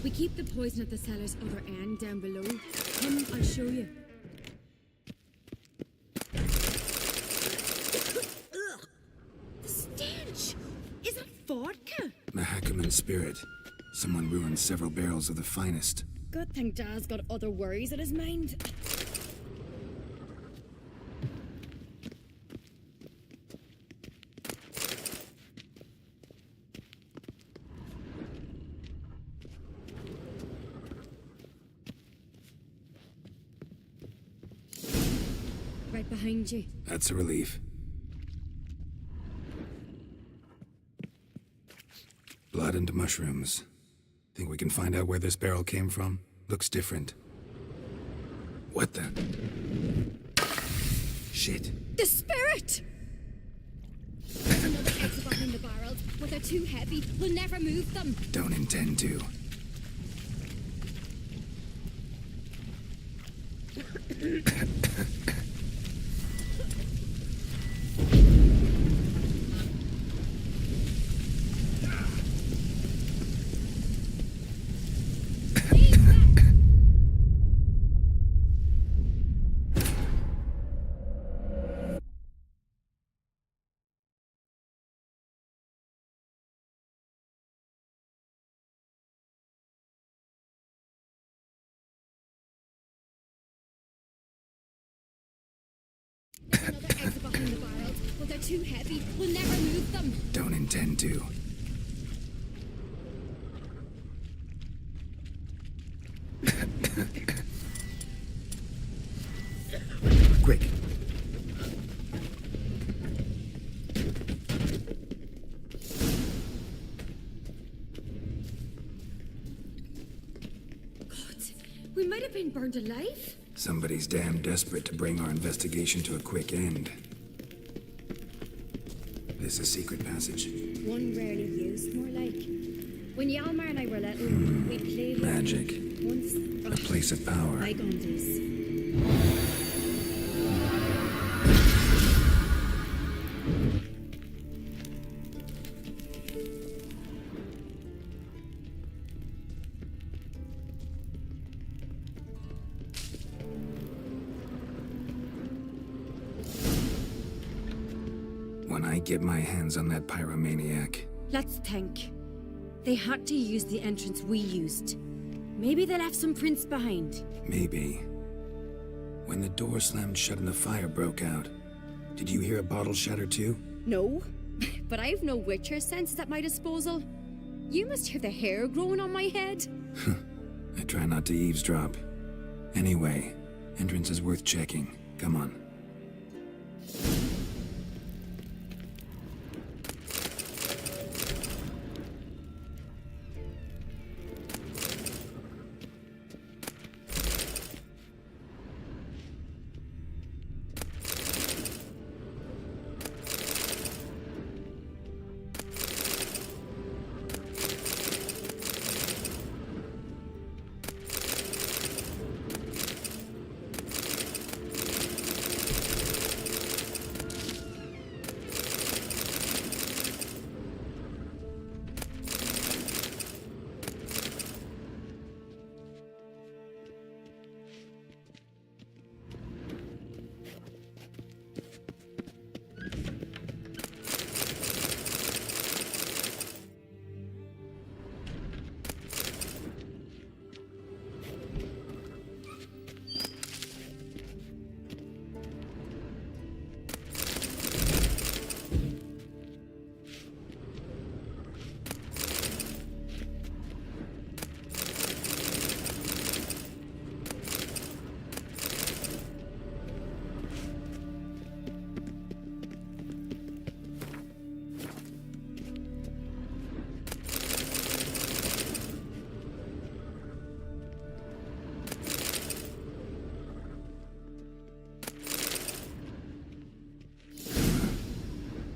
We keep the poison at the cellar's other end down below. Come, I'll show you. The stench! Is that vodka? Mahakaman spirit. Someone ruined several barrels of the finest. Good thing Dad's got other worries in his mind. Right behind you. That's a relief. Blood and mushrooms. Think we can find out where this barrel came from? Looks different. What the? Shit. The spirit! There's another exit behind the barrels, but they're too heavy. We'll never move them. Don't intend to. Another exit behind the barrels, but they're too heavy. We'll never move them. Don't intend to. Quick. God, we might have been burned alive. Somebody's damn desperate to bring our investigation to a quick end. This a secret passage? One rarely used, more like. When Hjalmar and I were little, we played Magic. once. A place of power. Bygone days. When I get my hands on that pyromaniac, Let's think. They had to use the entrance we used. Maybe they left some prints behind. maybe. When the door slammed shut and the fire broke out, did you hear a bottle shatter too? No, but I've no Witcher senses at my disposal. You must hear the hair growing on my head. I try not to eavesdrop. Anyway, entrance is worth checking. Come on.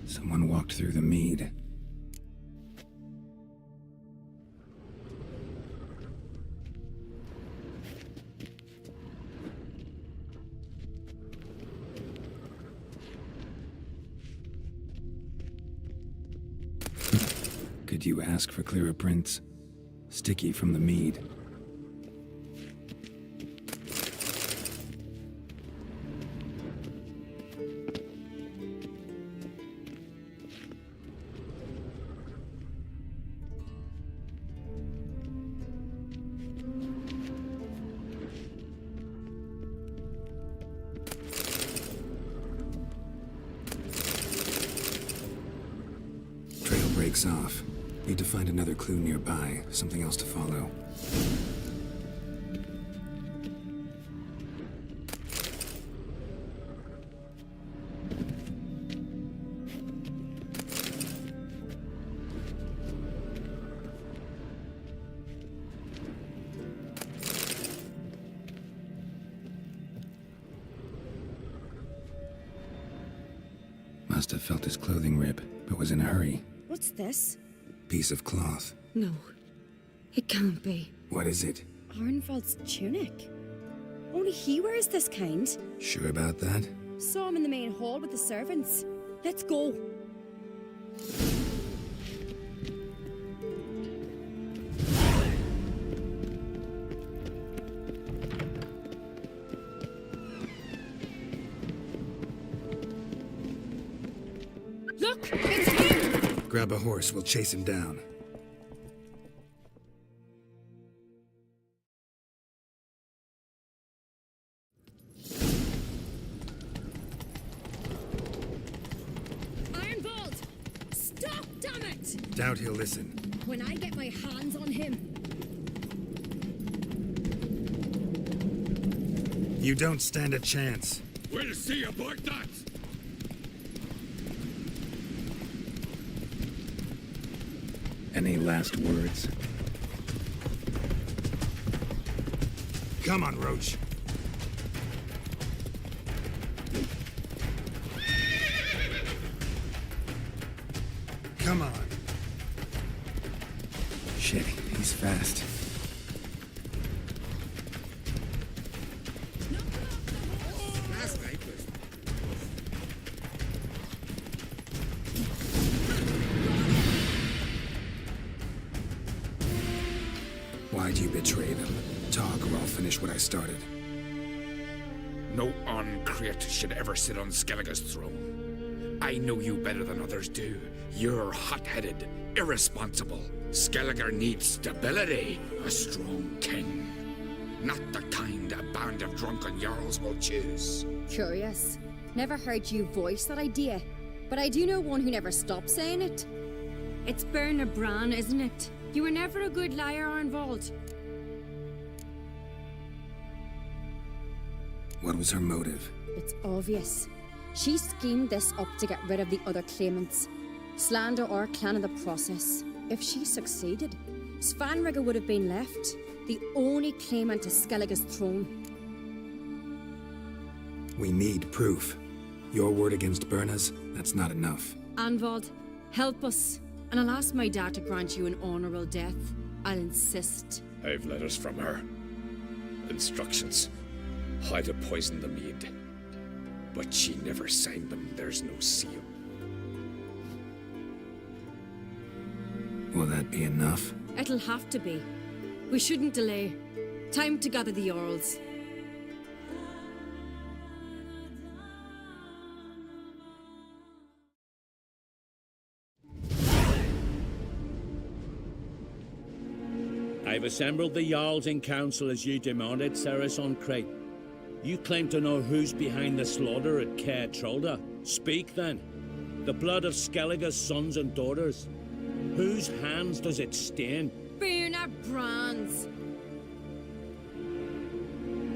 Someone walked through the mead. Could you ask for clearer prints? Sticky from the mead. Trail breaks off. Need to find another clue nearby, something else to follow. Must have felt his clothing rip, but was in a hurry. What's this? Piece of cloth. No, it can't be. What is it? Arnvald's tunic. Only he wears this kind. Sure about that? Saw him in the main hall with the servants. Let's go. Look! It's him! Grab a horse, we'll chase him down. Arnvald! Stop, damn it! Doubt he'll listen. When I get my hands on him. You don't stand a chance. We'll see about that! Any last words? Come on, Roach. Come on. Shit, he's fast. Why'd you betray them? Talk or I'll finish what I started. No Oncreate should ever sit on Skellige's throne. I know you better than others do. You're hot-headed, irresponsible. Skellige needs stability, a strong king. Not the kind a band of drunken jarls will choose. Curious. Never heard you voice that idea. But I do know one who never stops saying it. It's Bernard Bran, isn't it? You were never a good liar, Arnvald. What was her motive? It's obvious. She schemed this up to get rid of the other claimants. Slander our clan in the process. If she succeeded, Svanrigga would have been left, the only claimant to Skellige's throne. We need proof. Your word against Berna's, that's not enough. Arnvald, help us. And I'll ask my dad to grant you an honourable death. I'll insist. I've letters from her. Instructions. How to poison the mead. But she never signed them. There's no seal. Will that be enough? It'll have to be. We shouldn't delay. Time to gather the Jarls. I've assembled the Jarls in council as you demanded, Ceres Oncreate. You claim to know who's behind the slaughter at Caer Trolda. Speak then. The blood of Skellige's sons and daughters. Whose hands does it stain? Bernard Bran's.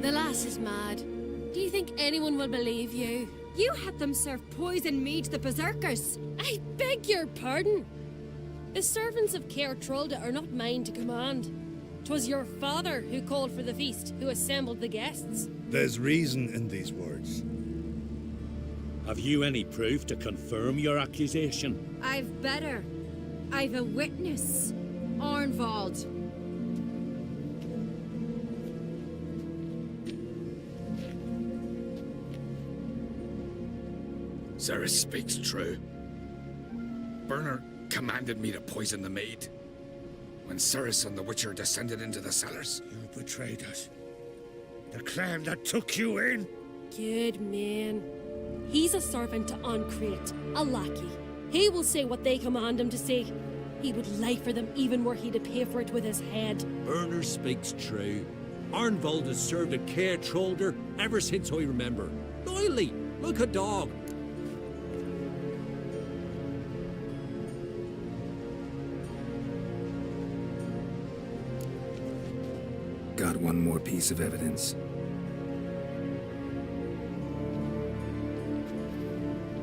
The lass is mad. Do you think anyone will believe you? You had them serve poison mead to the berserkers. I beg your pardon. The servants of Caer Trolda are not mine to command. 'Twas your father who called for the feast, who assembled the guests. There's reason in these words. Have you any proof to confirm your accusation? I've better. I've a witness. Arnvald. Ceres speaks true. Bernard commanded me to poison the maid. When Cerys and the Witcher descended into the cellars. You betrayed us. The clan that took you in. Good man. He's a servant to Ancrate, a lackey. He will say what they command him to say. He would lie for them even were he to pay for it with his head. Burner speaks true. Arnvold has served a care trollder ever since I remember. Loyally, like a dog. Got one more piece of evidence.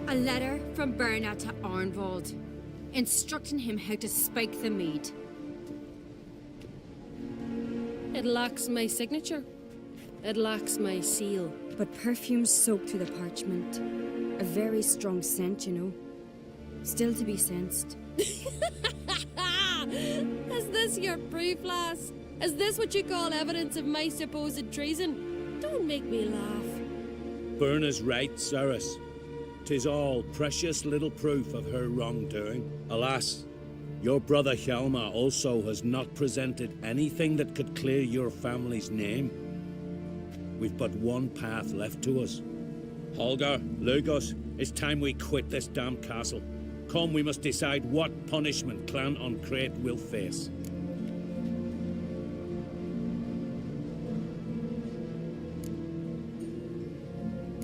A letter from Berna to Arnvold, instructing him how to spike the mead. It lacks my signature. It lacks my seal. But perfume soaked through the parchment. A very strong scent, you know. Still to be sensed. Is this your proof, lass? Is this what you call evidence of my supposed treason? Don't make me laugh. Berna's right, Cerys. 'Tis all precious little proof of her wrongdoing. Alas, your brother Hjalmar also has not presented anything that could clear your family's name. We've but one path left to us. Holger, Lugos, it's time we quit this damn castle. Come, we must decide what punishment Clan Ancrate will face.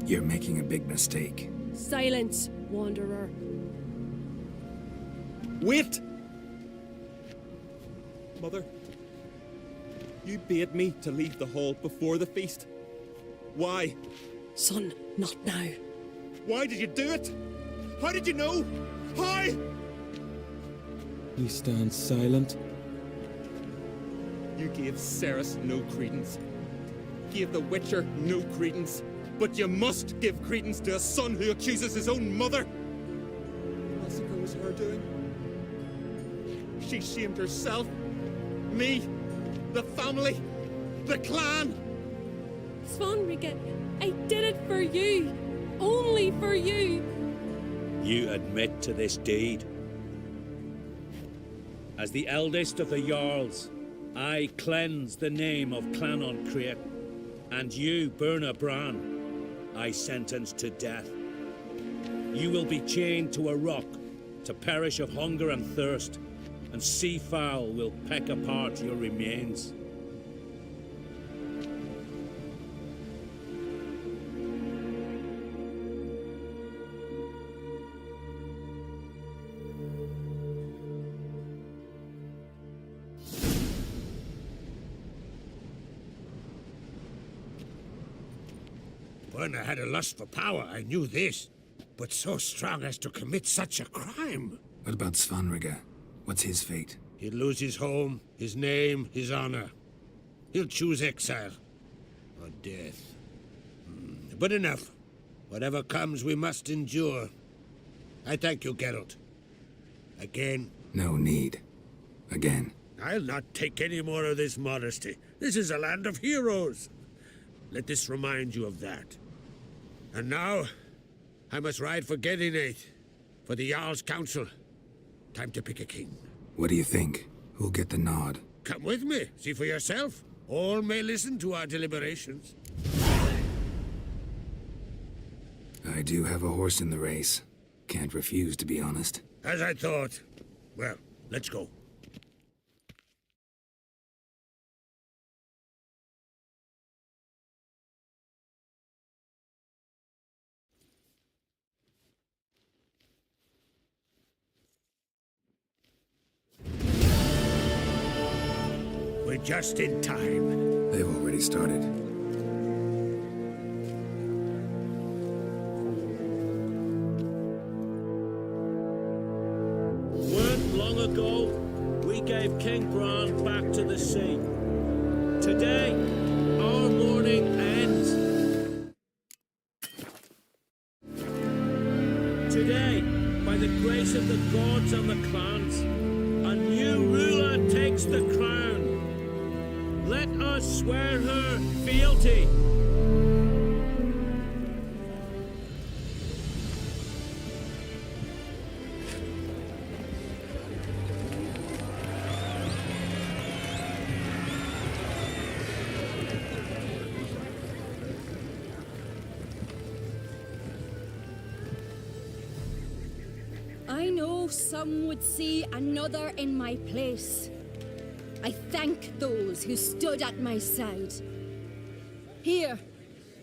You're making a big mistake. Silence, wanderer. Wait! Mother, you bade me to leave the hall before the feast. Why? Son, not now. Why did you do it? How did you know? How? You stand silent. You gave Cerys no credence. Gave the Witcher no credence. But you must give credence to a son who accuses his own mother. The massacre was her doing. She shamed herself, me, the family, the clan. Svanrige, I did it for you. Only for you. You admit to this deed. As the eldest of the Jarls, I cleanse the name of Clan Ancrate, and you, Berna Bran, I sentence to death. You will be chained to a rock to perish of hunger and thirst, and sea fowl will peck apart your remains. Berna had a lust for power, I knew this. But so strong as to commit such a crime. What about Svanrige? What's his fate? He'll lose his home, his name, his honor. He'll choose exile. Or death. But enough. Whatever comes, we must endure. I thank you, Geralt. Again. No need. Again. I'll not take any more of this modesty. This is a land of heroes. Let this remind you of that. And now, I must ride for Gedinate, for the Jarl's Council. Time to pick a king. What do you think? Who'll get the nod? Come with me, see for yourself. All may listen to our deliberations. I do have a horse in the race. Can't refuse, to be honest. As I thought. Well, let's go. We're just in time. They've already started. Weren't long ago, we gave King Bran back to the sea. Today, our mourning ends. Today, by the grace of the gods and the clans, a new ruler takes the crown. Let us swear her fealty. I know some would see another in my place. I thank those who stood at my side. Here,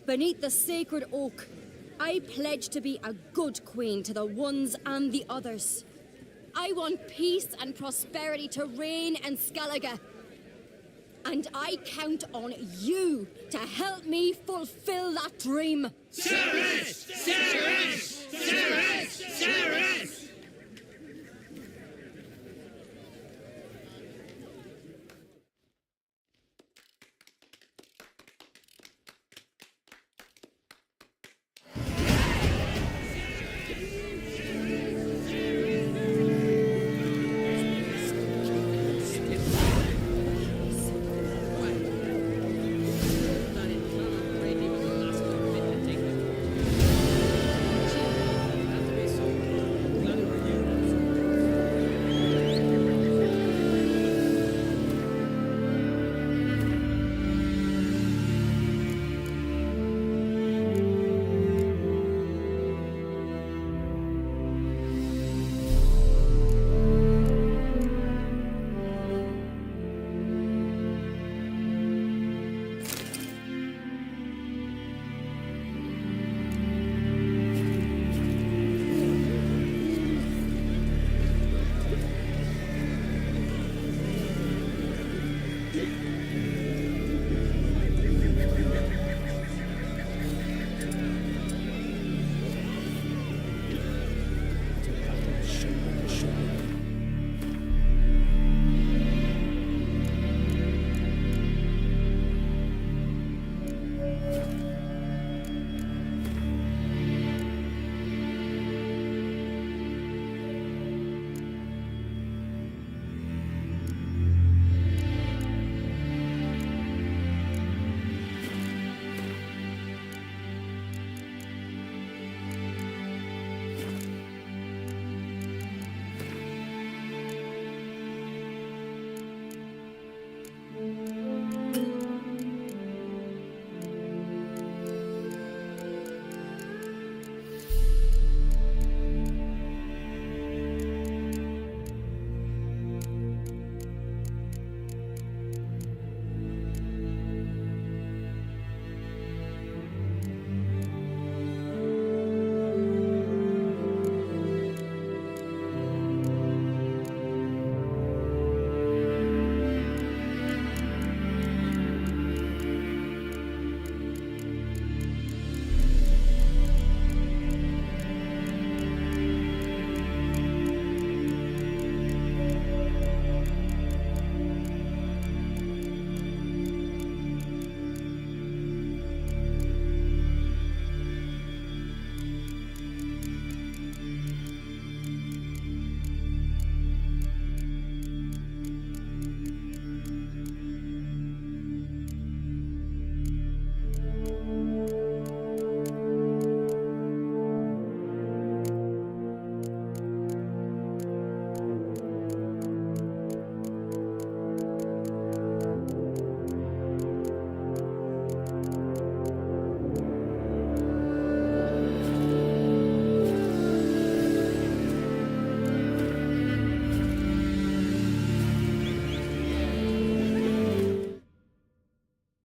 beneath the sacred oak, I pledge to be a good queen to the ones and the others. I want peace and prosperity to reign in Skellige. And I count on you to help me fulfill that dream. Sarah! Sarah! Sarah!